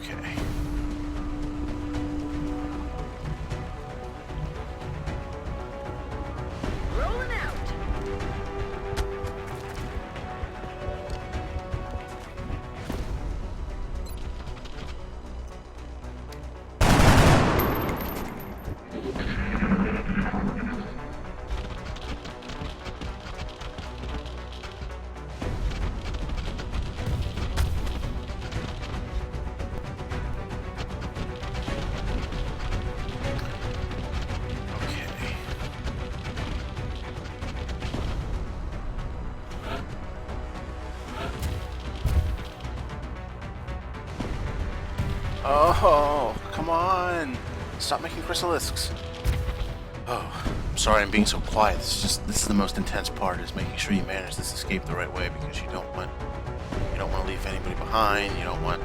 Okay. Rolling out. Okay. Oh, come on! Stop making chrysalisks. Oh, I'm sorry I'm being so quiet. This is the most intense part, is making sure you manage this escape the right way, because you don't want to leave anybody behind. You don't want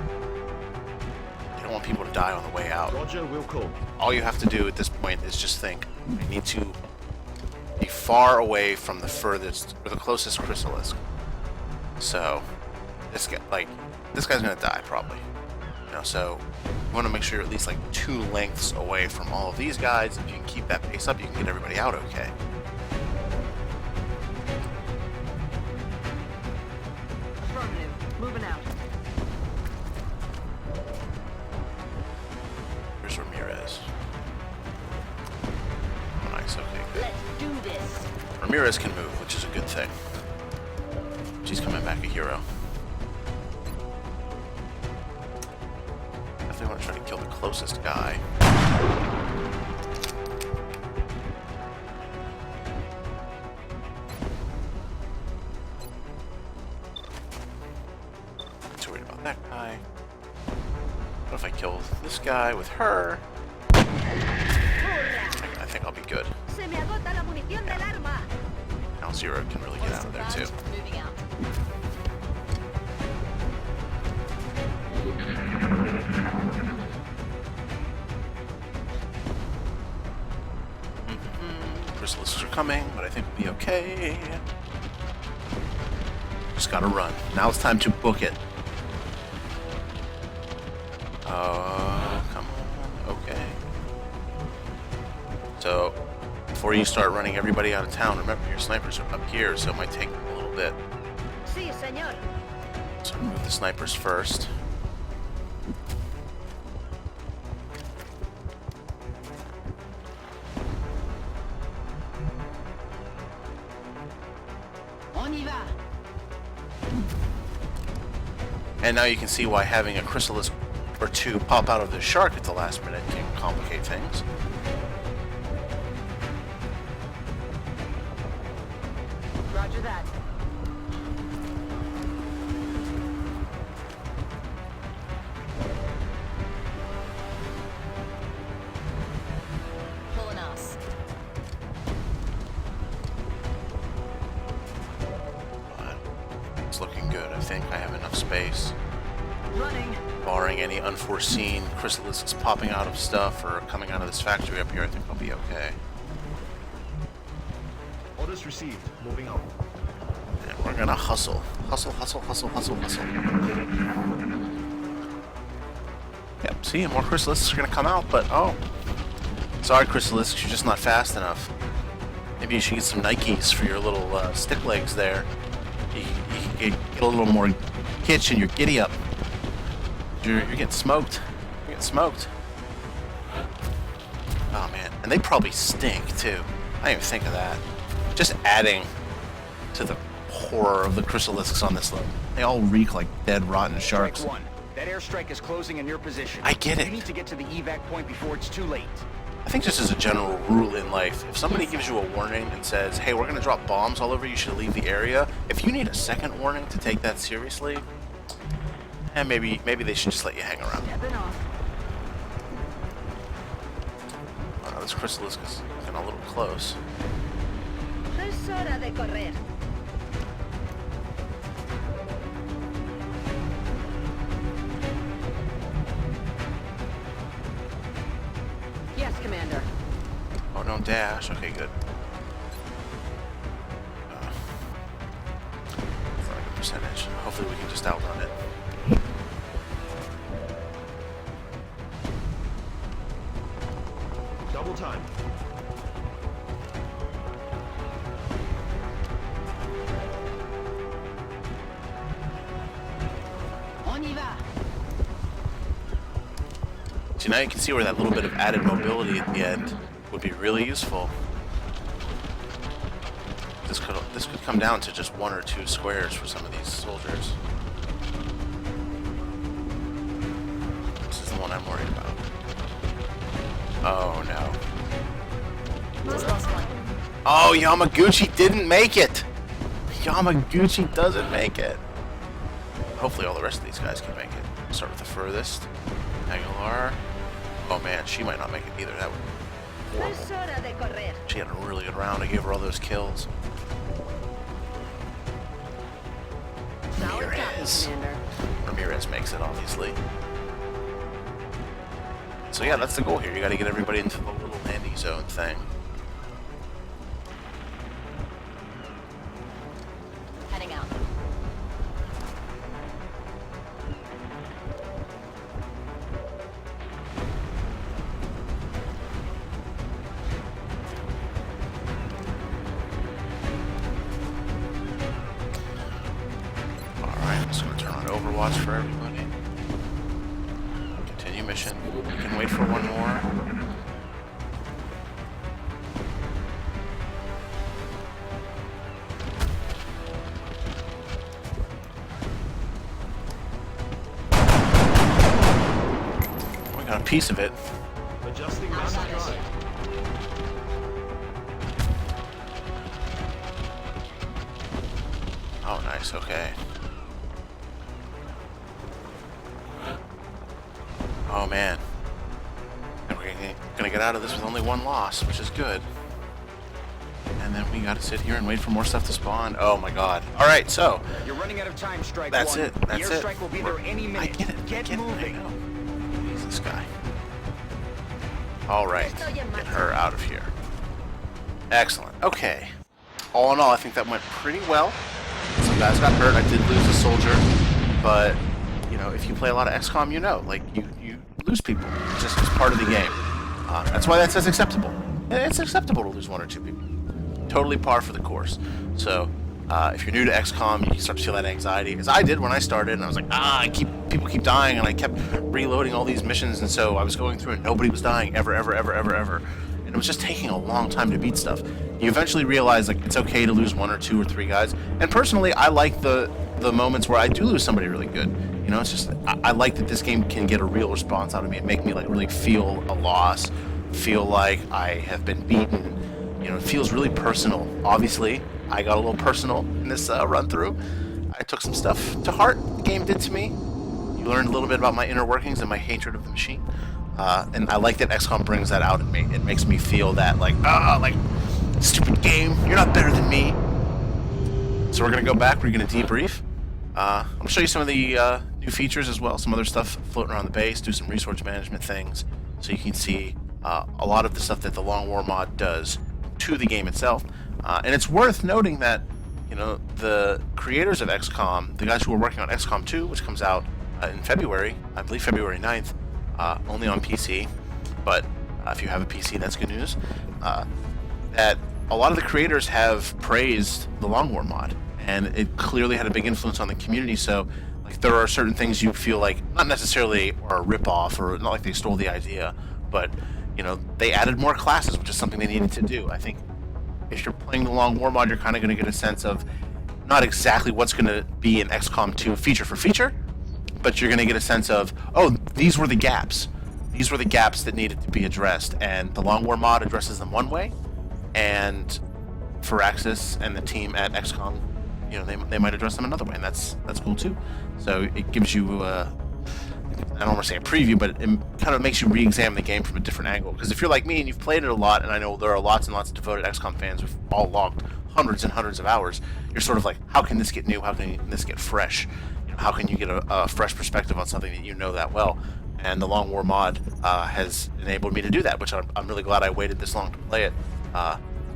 people to die on the way out. Roger, will call. All you have to do at this point is just think, I need to be far away from the furthest or the closest chrysalisk. So this guy's gonna die probably. So you want to make sure you're at least like 2 lengths away from all of these guys. If you can keep that pace up, you can get everybody out okay. Affirmative. Moving out. Here's Ramirez. Oh, nice, okay, good. Let's do this. Ramirez can move, which is a good thing. She's coming back a hero. Definitely want to try to kill the closest guy. Not too worried about that guy. What if I kill this guy with her? I think I'll be good. Se me agota la munición del arma. Now Zero can really get out of there too. Moving out. Chrysalists are coming, but I think we'll be okay. Just gotta run. Now it's time to book it. Come on. Okay. So, before you start running everybody out of town, remember your snipers are up here, so it might take a little bit. Sí, señor. So move the snipers first. On y va. And now you can see why having a chrysalis or 2 pop out of the shark at the last minute can complicate things. Roger that. Pulling us. But it's looking good. I think I have enough space. Running. Barring any unforeseen chrysalisks popping out of stuff or coming out of this factory up here, I think I'll be okay. Orders received. Moving out. And we're gonna hustle. Hustle, hustle, hustle, hustle, hustle. see, more Chrysalisks are gonna come out, but oh. Sorry, Chrysalisks, you're just not fast enough. Maybe you should get some Nikes for your little stick legs there. You can get a little more hitch in your giddy up. You're getting smoked. You're getting smoked. Oh man, and they probably stink too. I didn't even think of that. Just adding to the horror of the Chrysalisks on this level. They all reek like dead, rotten sharks. Strike 1. That airstrike is closing in your position. I get it. You need to get to the evac point before it's too late. I think just as a general rule in life, if somebody gives you a warning and says, hey, we're going to drop bombs all over, you should leave the area, if you need a second warning to take that seriously, and maybe they should just let you hang around. Stepping off. Oh no, this Chrysalisk is getting a little close. Es hora de correr. Yes, Commander. Oh, no dash. Okay, good. It's not a good percentage. Hopefully we can just outrun it. Double time. On y va. So now you can see where that little bit of added mobility at the end would be really useful. This could come down to just 1 or 2 squares for some of these soldiers. This is the one I'm worried about. Oh no. Just lost one. Oh, Yamaguchi didn't make it! Yamaguchi doesn't make it. Hopefully all the rest of these guys can make it. I'll start with the furthest. Aguilar. Oh man, she might not make it either. That would be horrible. Es hora de correr. She had a really good round. I gave her all those kills. Solid copy, Ramirez. Commander. Ramirez makes it, obviously. So yeah, that's the goal here. You got to get everybody into the little landing zone thing. Heading out. Alright, I'm just going to turn on Overwatch for everybody. Continue mission. You can wait for one more. We got a piece of it. Adjusting master drive. Oh, nice. Okay. Oh man. And we're gonna get out of this with only 1 loss, which is good. And then we gotta sit here and wait for more stuff to spawn. Oh my god. Alright, so You're running out of time, Strike that's 1. it. That's the it. airstrike will be there any I minute. get it. Get I moving. know. Who's this guy? Alright. Get her out of here. Excellent. Okay. All in all, I think that went pretty well. Some guys got hurt. I did lose a soldier, but you know, if you play a lot of XCOM, you know, like you lose people. It's just it's part of the game. That's why that says acceptable. It's acceptable to lose 1 or 2 people. Totally par for the course. So if you're new to XCOM, you start to feel that anxiety, as I did when I started, and I was like, people keep dying, and I kept reloading all these missions, and so I was going through and nobody was dying ever. And it was just taking a long time to beat stuff. You eventually realize like it's okay to lose 1 or 2 or 3 guys. And personally, I like the moments where I do lose somebody really good. You know, it's just I like that this game can get a real response out of me and make me like really feel a loss, feel like I have been beaten. You know, it feels really personal. Obviously, I got a little personal in this run through. I took some stuff to heart the game did to me. You learned a little bit about my inner workings and my hatred of the machine. And I like that XCOM brings that out in me. It makes me feel that like stupid game, you're not better than me. So we're gonna go back, we're gonna debrief. I'm gonna show you some of the new features as well, some other stuff floating around the base, do some resource management things, so you can see a lot of the stuff that the Long War mod does to the game itself. And it's worth noting that, you know, the creators of XCOM, the guys who were working on XCOM 2, which comes out in February, I believe February 9th, only on PC, but if you have a PC, that's good news. That a lot of the creators have praised the Long War mod, and it clearly had a big influence on the community. So, like, there are certain things you feel like not necessarily are a ripoff, or not like they stole the idea, but you know, they added more classes, which is something they needed to do. I think if you're playing the Long War mod, you're kind of going to get a sense of not exactly what's going to be in XCOM 2 feature for feature, but you're going to get a sense of, oh, these were the gaps. These were the gaps that needed to be addressed, and the Long War mod addresses them one way, and Firaxis and the team at XCOM, you know, they might address them another way, and that's cool too. So it gives you I don't want to say a preview, but it kind of makes you re-examine the game from a different angle. Because if you're like me and you've played it a lot, and I know there are lots and lots of devoted XCOM fans who've all logged hundreds and hundreds of hours, you're sort of like, how can this get new? How can this get fresh? You know, how can you get a fresh perspective on something that you know that well? And the Long War mod has enabled me to do that, which I'm really glad I waited this long to play it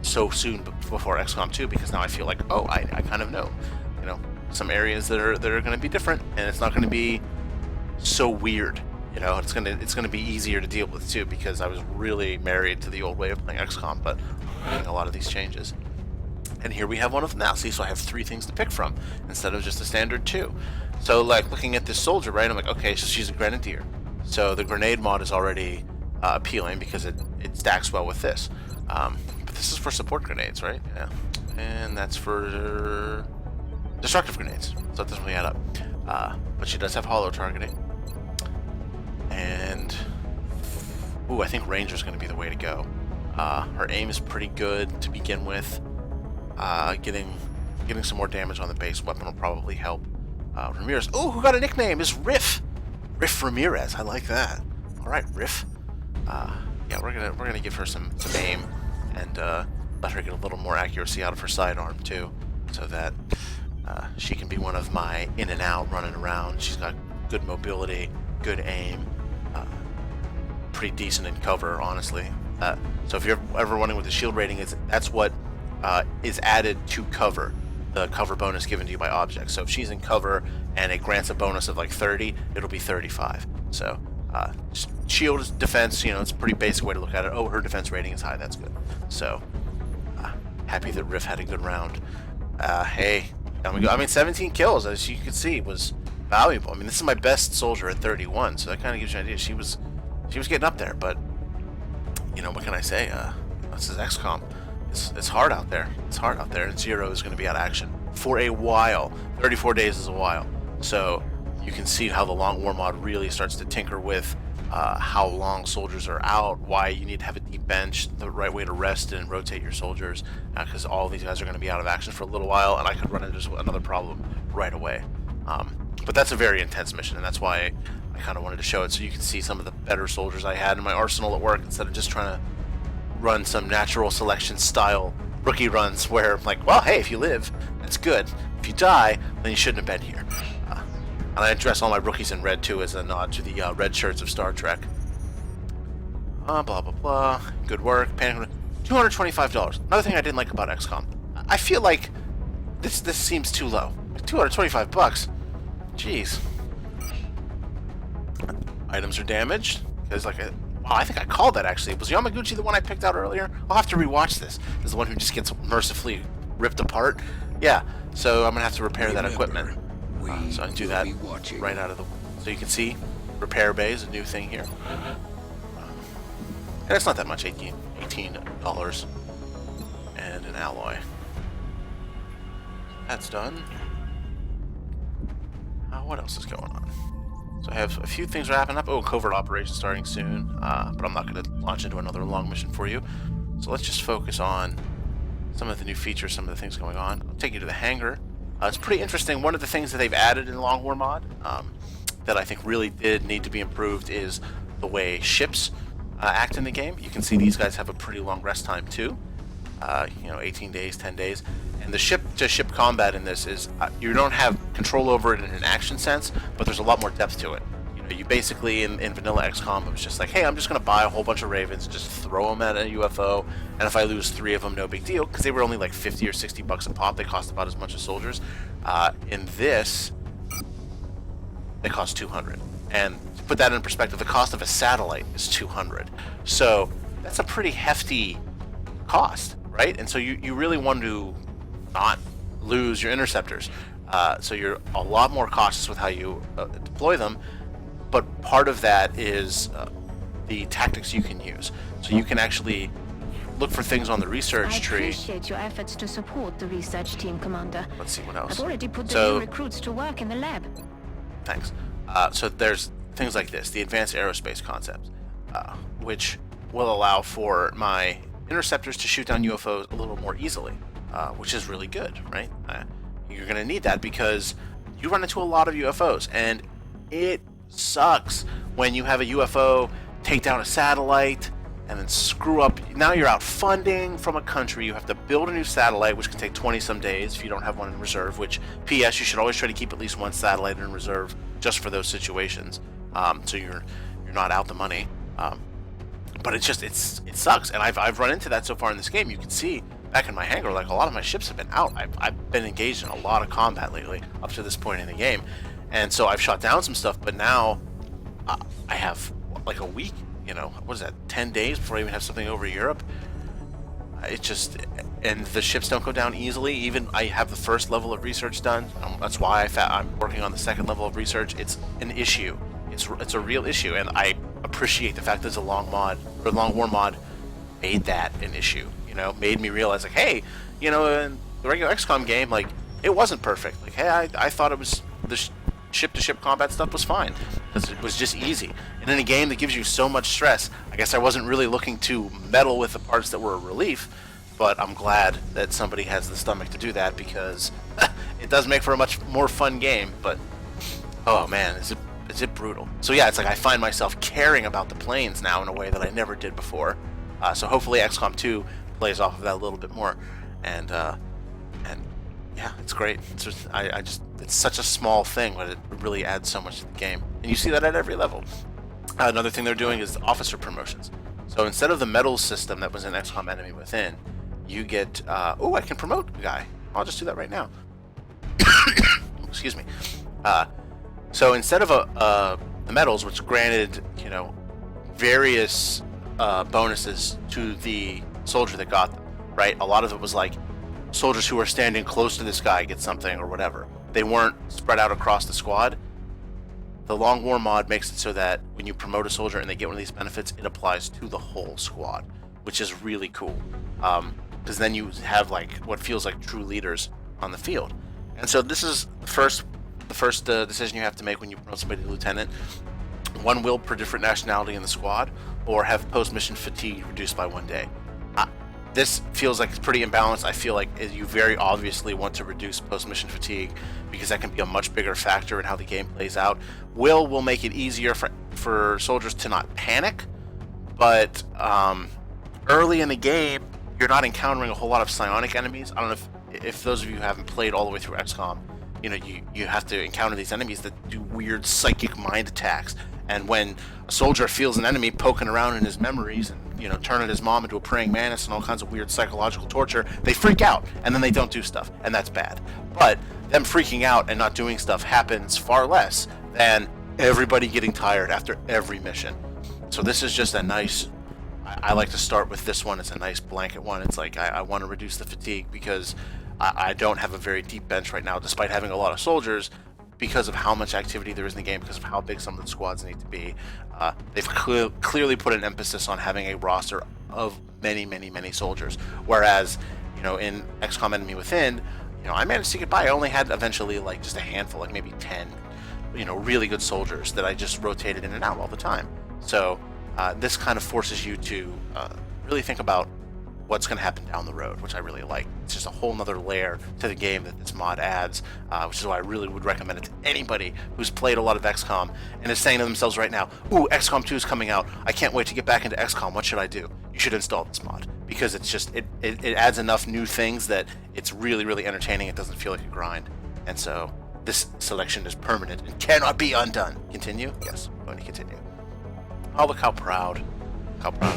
so soon before XCOM 2, because now I feel like, oh, I kind of know, you know, some areas that are going to be different, and it's not going to be so weird, you know. It's gonna be easier to deal with too, because I was really married to the old way of playing XCOM, but I'm making a lot of these changes. And here we have one of them now. See, so I have 3 things to pick from instead of just a standard 2. So, like, looking at this soldier, right, I'm like, okay, so she's a grenadier. So the grenade mod is already appealing because it stacks well with this. But this is for support grenades, right? Yeah. And that's for destructive grenades, so it doesn't really add up. But she does have hollow targeting. And ooh, I think Ranger's going to be the way to go. Her aim is pretty good to begin with. Getting some more damage on the base weapon will probably help. Ramirez. Oh, who got a nickname? Is Riff. Riff Ramirez. I like that. All right, Riff. Yeah, we're gonna give her some aim and let her get a little more accuracy out of her sidearm too, so that she can be one of my in and out running around. She's got good mobility, good aim, pretty decent in cover, honestly. So if you're ever wondering what the shield rating is, that's what is added to cover. The cover bonus given to you by objects. So if she's in cover and it grants a bonus of like 30, it'll be 35. So shield is defense, you know, it's a pretty basic way to look at it. Oh, her defense rating is high, that's good. So happy that Riff had a good round. Hey, down we go. I mean, 17 kills, as you can see, was valuable. I mean, this is my best soldier at 31, so that kind of gives you an idea. She was getting up there, but you know, what can I say? This is XCOM. It's hard out there. It's hard out there, and Zero is going to be out of action for a while. 34 days is a while. So you can see how the Long War mod really starts to tinker with how long soldiers are out, why you need to have a deep bench, the right way to rest and rotate your soldiers, because all these guys are going to be out of action for a little while, and I could run into another problem right away. But that's a very intense mission, and that's why I kind of wanted to show it, so you can see some of the better soldiers I had in my arsenal at work, instead of just trying to run some natural selection style rookie runs where I'm like, well, hey, if you live, that's good. If you die, then you shouldn't have been here. And I dress all my rookies in red too, as a nod to the red shirts of Star Trek. Blah blah blah. Good work. Panic. $225. Another thing I didn't like about XCOM. I feel like this seems too low. $225. Jeez. Items are damaged. There's like a. Wow, I think I called that actually. Was Yamaguchi the one I picked out earlier? I'll have to rewatch this. This is the one who just gets mercifully ripped apart. Yeah. So I'm gonna have to repair that equipment. So I can do that right out of the. So you can see, repair bay is a new thing here. And it's not that much, $18 and an alloy. That's done. What else is going on? So I have a few things wrapping up. Oh, covert operation starting soon, but I'm not going to launch into another long mission for you. So let's just focus on some of the new features, some of the things going on. I'll take you to the hangar. It's pretty interesting. One of the things that they've added in the Long War mod that I think really did need to be improved is the way ships act in the game. You can see these guys have a pretty long rest time too. 18 days, 10 days. And the ship-to-ship combat in this is, you don't have control over it in an action sense, but there's a lot more depth to it. You know, you basically, in vanilla XCOM, it was just like, hey, I'm just going to buy a whole bunch of Ravens, just throw them at a UFO, and if I lose 3 of them, no big deal, because they were only like 50 or 60 bucks a pop. They cost about as much as soldiers. In this, they cost 200. And to put that in perspective, the cost of a satellite is 200. So that's a pretty hefty cost, right? And so you really want to not lose your interceptors. So you're a lot more cautious with how you deploy them. But part of that is the tactics you can use. So you can actually look for things on the research I tree. appreciate your efforts to support the research team, Commander. Let's see what else. I've already put the So- new recruits to work in the lab. Thanks. So there's things like this, the advanced aerospace concept, which will allow for my interceptors to shoot down UFOs a little more easily, which is really good, right? You're going to need that because you run into a lot of UFOs, and it sucks when you have a UFO take down a satellite and then screw up. Now you're out funding from a country. You have to build a new satellite, which can take 20 some days if you don't have one in reserve, which, P.S., you should always try to keep at least one satellite in reserve just for those situations, so you're not out the money. But it sucks, and I've run into that so far in this game. You can see back in my hangar, like, a lot of my ships have been out. I've been engaged in a lot of combat lately up to this point in the game, and so I've shot down some stuff, but now I have like a week, what is that, 10 days before I even have something over Europe. And the ships don't go down easily. Even I have the first level of research done. That's why I'm working on the second level of research. It's an issue. It's a real issue, and I appreciate the fact that the long war mod made that an issue. Made me realize, like, hey, in the regular XCOM game, like, it wasn't perfect. Like, hey, I thought it was the ship-to-ship combat stuff was fine because it was just easy. And in a game that gives you so much stress, I guess I wasn't really looking to meddle with the parts that were a relief, but I'm glad that somebody has the stomach to do that because it does make for a much more fun game. But oh man, is it brutal. So yeah, it's like I find myself caring about the planes now in a way that I never did before. So hopefully XCOM 2 plays off of that a little bit more, and yeah, it's great. It's just, it's such a small thing, but it really adds so much to the game, and you see that at every level. Another thing they're doing is officer promotions. So instead of the medals system that was in XCOM Enemy Within, you get I can promote a guy. I'll just do that right now. Excuse me. So instead of the medals, which granted various bonuses to the soldier that got them, right? A lot of it was like soldiers who are standing close to this guy get something or whatever. They weren't spread out across the squad. The Long War mod makes it so that when you promote a soldier and they get one of these benefits, it applies to the whole squad, which is really cool. Because then you have like what feels like true leaders on the field. And so this is the first decision you have to make when you promote somebody to lieutenant. 1 will per different nationality in the squad, or have post-mission fatigue reduced by 1 day. This feels like it's pretty imbalanced. I feel like you very obviously want to reduce post-mission fatigue because that can be a much bigger factor in how the game plays out. Will make it easier for soldiers to not panic, but early in the game, you're not encountering a whole lot of psionic enemies. I don't know if those of you who haven't played all the way through XCOM, you have to encounter these enemies that do weird psychic mind attacks. And when a soldier feels an enemy poking around in his memories and turning his mom into a praying mantis and all kinds of weird psychological torture, they freak out and then they don't do stuff, and that's bad. But them freaking out and not doing stuff happens far less than everybody getting tired after every mission. So this is just a nice, I like to start with this one. It's a nice blanket one. It's like I want to reduce the fatigue because I don't have a very deep bench right now, despite having a lot of soldiers, because of how much activity there is in the game, because of how big some of the squads need to be. They've clearly put an emphasis on having a roster of many, many, many soldiers. Whereas, in XCOM Enemy Within, I managed to get by. I only had eventually like just a handful, like maybe 10, really good soldiers that I just rotated in and out all the time. So this kind of forces you to really think about what's going to happen down the road, which I really like. It's just a whole nother layer to the game that this mod adds, which is why I really would recommend it to anybody who's played a lot of XCOM and is saying to themselves right now, ooh, XCOM 2 is coming out. I can't wait to get back into XCOM. What should I do? You should install this mod because it's just, it adds enough new things that it's really, really entertaining. It doesn't feel like a grind. And so this selection is permanent and cannot be undone. Continue? Yes, I'm going to continue. Oh, look how proud.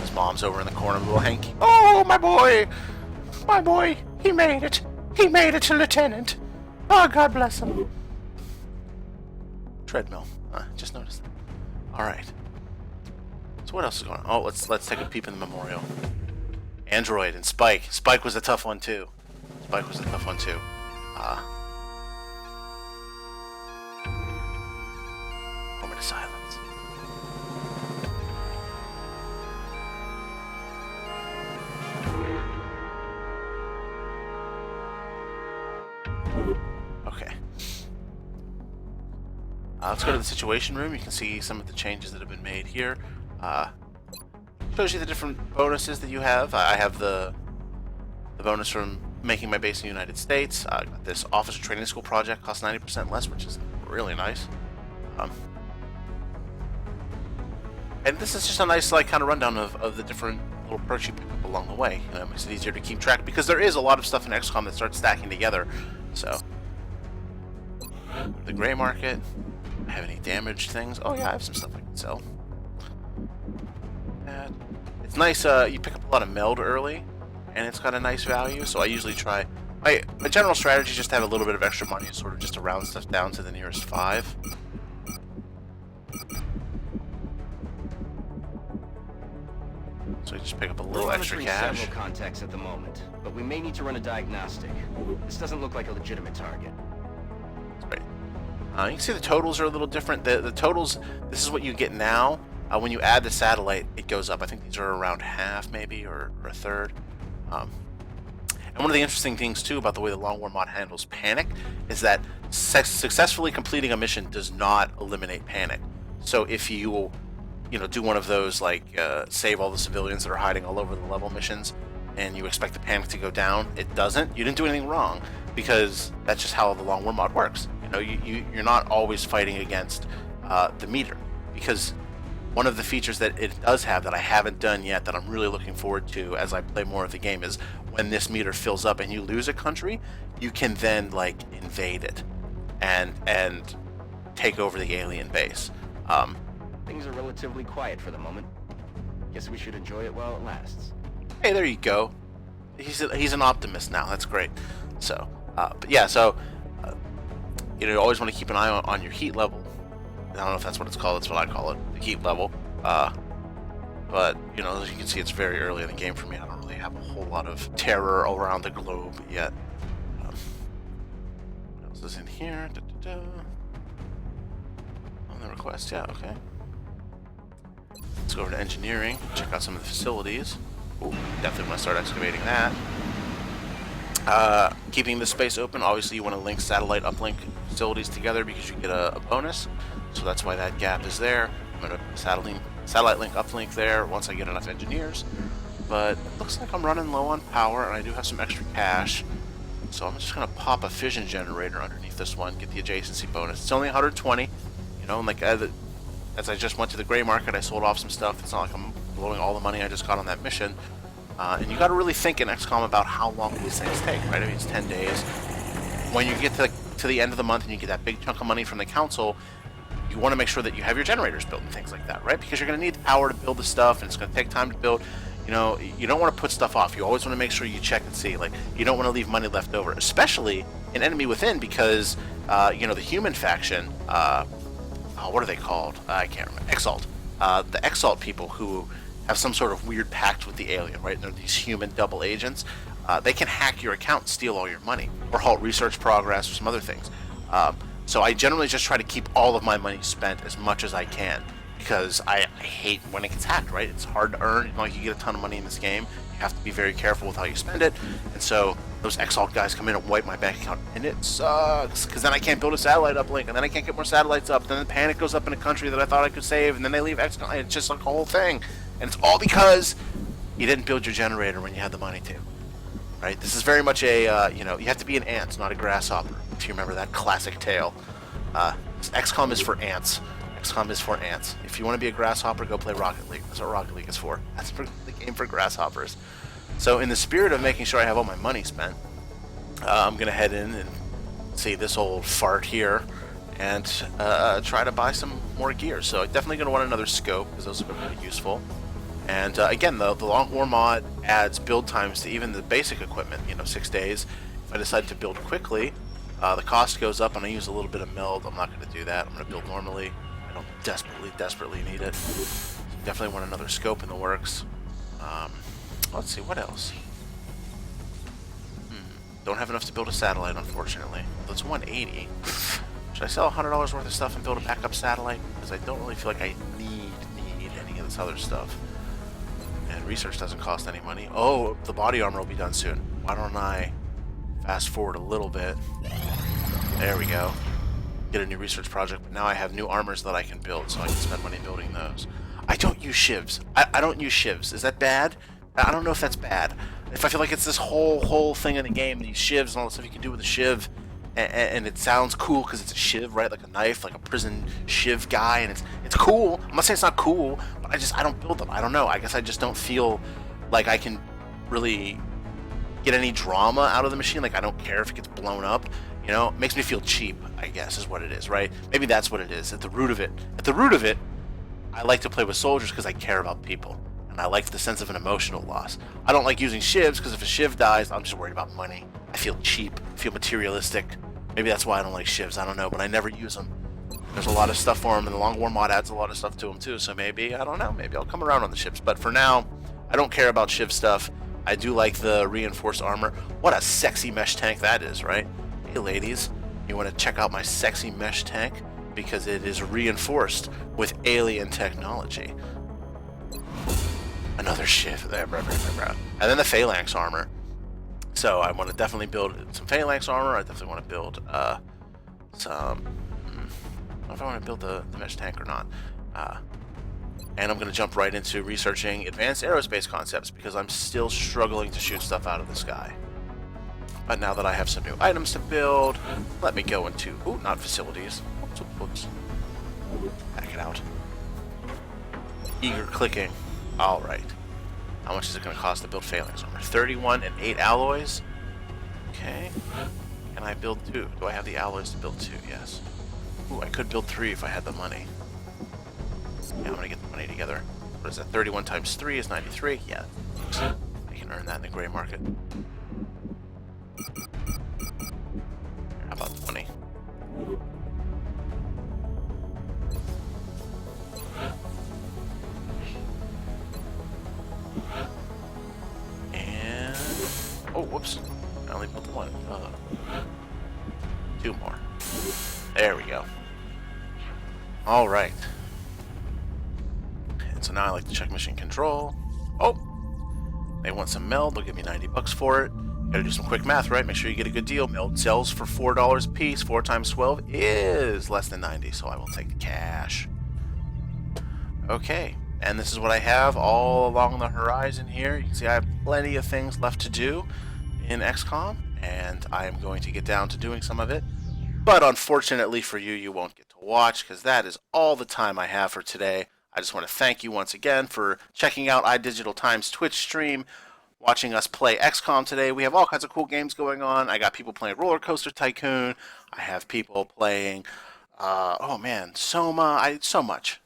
His mom's over in the corner, little Hanky. Oh, my boy! My boy! He made it! He made it to lieutenant! Oh, God bless him. Treadmill. Just noticed that. All right. So what else is going on? Oh, let's take a peep in the memorial. Android and Spike. Spike was a tough one too. Spike was a tough one too. Moment of silence. Okay. Let's go to the situation room. You can see some of the changes that have been made here. Shows you the different bonuses that you have. I have the bonus from making my base in the United States. I got this officer training school project, costs 90% less, which is really nice. And this is just a nice like kind of rundown of the different little perks you pick up along the way. It makes it easier to keep track because there is a lot of stuff in XCOM that starts stacking together. So the gray market. I have any damaged things? Oh yeah, I have some stuff I can sell. And it's nice. You pick up a lot of meld early, and it's got a nice value. So I usually try. My general strategy is just to have a little bit of extra money, sort of just to round stuff down to the nearest 5. So you just pick up a little We're extra monitoring cash. several contacts at the moment, but we may need to run a diagnostic. This doesn't look like a legitimate target. Right. You can see the totals are a little different. The totals, this is what you get now. When you add the satellite, it goes up. I think these are around half, maybe, or a third. And one of the interesting things, too, about the way the Long War mod handles panic is that successfully completing a mission does not eliminate panic. So if you do one of those, like, save all the civilians that are hiding all over the level missions, and you expect the panic to go down, it doesn't. You didn't do anything wrong, because that's just how the Long War mod works. You're not always fighting against the meter, because one of the features that it does have that I haven't done yet that I'm really looking forward to as I play more of the game is when this meter fills up and you lose a country, you can then like invade it and take over the alien base. Things are relatively quiet for the moment. Guess we should enjoy it while it lasts. Hey, there you go. He's an optimist now. That's great. So, but yeah, so you always want to keep an eye on your heat level. I don't know if that's what it's called. That's what I call it, the heat level. But as you can see, it's very early in the game for me. I don't really have a whole lot of terror around the globe yet. What else is in here? On the request, yeah, okay. Let's go over to engineering. Check out some of the facilities. Ooh, definitely want to start excavating that. Keeping the space open, obviously you want to link satellite uplink facilities together because you get a bonus. So that's why that gap is there. I'm going to satellite link uplink there once I get enough engineers. But it looks like I'm running low on power, and I do have some extra cash. So I'm just going to pop a fission generator underneath this one, get the adjacency bonus. It's only 120. And like as I just went to the gray market, I sold off some stuff. It's not like I'm blowing all the money I just got on that mission. And you got to really think in XCOM about how long these things take, right? I mean, it's 10 days. When you get to the end of the month and you get that big chunk of money from the council, you want to make sure that you have your generators built and things like that, right? Because you're going to need the power to build the stuff, and it's going to take time to build. You don't want to put stuff off. You always want to make sure you check and see. Like, you don't want to leave money left over, especially in Enemy Within, because the human faction. What are they called? I can't remember. Exalt. The Exalt people who have some sort of weird pact with the alien, right? And they're these human double agents. They can hack your account and steal all your money, or halt research progress, or some other things. So I generally just try to keep all of my money spent as much as I can, because I hate when it gets hacked, right? It's hard to earn. Like, you get a ton of money in this game. You have to be very careful with how you spend it. And so those Exalt guys come in and wipe my bank account, and it sucks, because then I can't build a satellite uplink, and then I can't get more satellites up, then the panic goes up in a country that I thought I could save, and then they leave XCOM. It's just like a whole thing. And it's all because you didn't build your generator when you had the money to. Right? This is very much a, you have to be an ant, not a grasshopper, if you remember that classic tale. XCOM is for ants. XCOM is for ants. If you want to be a grasshopper, go play Rocket League. That's what Rocket League is for. That's for the game for grasshoppers. So in the spirit of making sure I have all my money spent, I'm going to head in and see this old fart here and try to buy some more gear. So I'm definitely going to want another scope, because those are really useful. And again, the Long War mod adds build times to even the basic equipment, 6 days. If I decide to build quickly, the cost goes up and I use a little bit of meld. I'm not going to do that. I'm going to build normally. I I don't desperately need it. Definitely want another scope in the works. Let's see, what else? Don't have enough to build a satellite, unfortunately. That's 180. Should I sell $100 worth of stuff and build a backup satellite? Because I don't really feel like I need any of this other stuff. And research doesn't cost any money. Oh, the body armor will be done soon. Why don't I fast forward a little bit? There we go. Get a new research project, but now I have new armors that I can build, so I can spend money building those. I don't use shivs. I don't use shivs. Is that bad? I don't know if that's bad. If I feel like it's this whole thing in the game, these shivs and all the stuff you can do with a shiv, and it sounds cool because it's a shiv, right? Like a knife, like a prison shiv guy, and it's cool. I'm not saying it's not cool, but I don't build them. I don't know. I guess I just don't feel like I can really get any drama out of the machine. Like I don't care if it gets blown up. You know, it makes me feel cheap, I guess, is what it is, right? Maybe that's what it is. At the root of it, I like to play with soldiers because I care about people. And I like the sense of an emotional loss. I don't like using shivs because if a shiv dies, I'm just worried about money. I feel cheap, I feel materialistic. Maybe that's why I don't like shivs, I don't know, but I never use them. There's a lot of stuff for them, and the Long War mod adds a lot of stuff to them too, so maybe, I don't know, maybe I'll come around on the shivs. But for now, I don't care about shiv stuff. I do like the reinforced armor. What a sexy mesh tank that is, right? Hey ladies, you want to check out my sexy mesh tank? Because it is reinforced with alien technology. Another shiv there, and then the phalanx armor. So I want to definitely build some phalanx armor. I definitely want to build some. I don't know if I want to build the mesh tank or not. And I'm going to jump right into researching advanced aerospace concepts because I'm still struggling to shoot stuff out of the sky. But now that I have some new items to build, let me go into not facilities. Oops. Back it out. Eager clicking. Alright. How much is it going to cost to build phalanx armor? 31 and 8 alloys. Okay. Can I build 2? Do I have the alloys to build 2? Yes. Ooh, I could build 3 if I had the money. Yeah, I'm going to get the money together. What is that? 31 times 3 is 93? Yeah. I can earn that in the gray market. How about 20? And oh, whoops! I only built one. 2 more. There we go. All right. And so now I like to check mission control. Oh, they want some meld. They'll give me $90 for it. Gotta do some quick math, right? Make sure you get a good deal. Meld sells for $4 a piece. 4 times 12 is less than 90, so I will take the cash. Okay, and this is what I have all along the horizon here. You can see I have plenty of things left to do in XCOM, and I am going to get down to doing some of it. But unfortunately for you, you won't get to watch because that is all the time I have for today. I just want to thank you once again for checking out iDigitalTime's Twitch stream, watching us play XCOM today. We have all kinds of cool games going on. I got people playing Roller Coaster Tycoon. I have people playing, oh man, Soma. So much.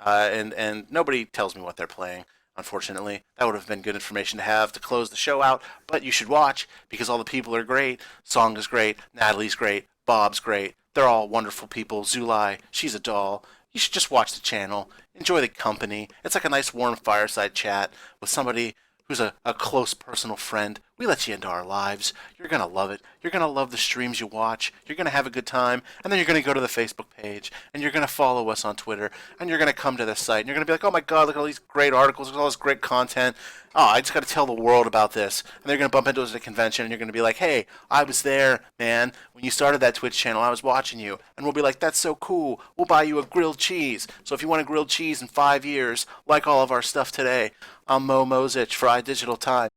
And nobody tells me what they're playing, unfortunately. That would have been good information to have to close the show out. But you should watch because all the people are great. Song is great. Natalie's great. Bob's great. They're all wonderful people. Zulai, she's a doll. You should just watch the channel. Enjoy the company. It's like a nice warm fireside chat with somebody who's a close personal friend. We let you into our lives. You're going to love it. You're going to love the streams you watch. You're going to have a good time. And then you're going to go to the Facebook page. And you're going to follow us on Twitter. And you're going to come to this site. And you're going to be like, oh my God, look at all these great articles. Look at all this great content. Oh, I just got to tell the world about this. And they're going to bump into us at a convention. And you're going to be like, hey, I was there, man. When you started that Twitch channel, I was watching you. And we'll be like, that's so cool. We'll buy you a grilled cheese. So if you want a grilled cheese in 5 years, like all of our stuff today, I'm Mo Mozich for iDigital Time.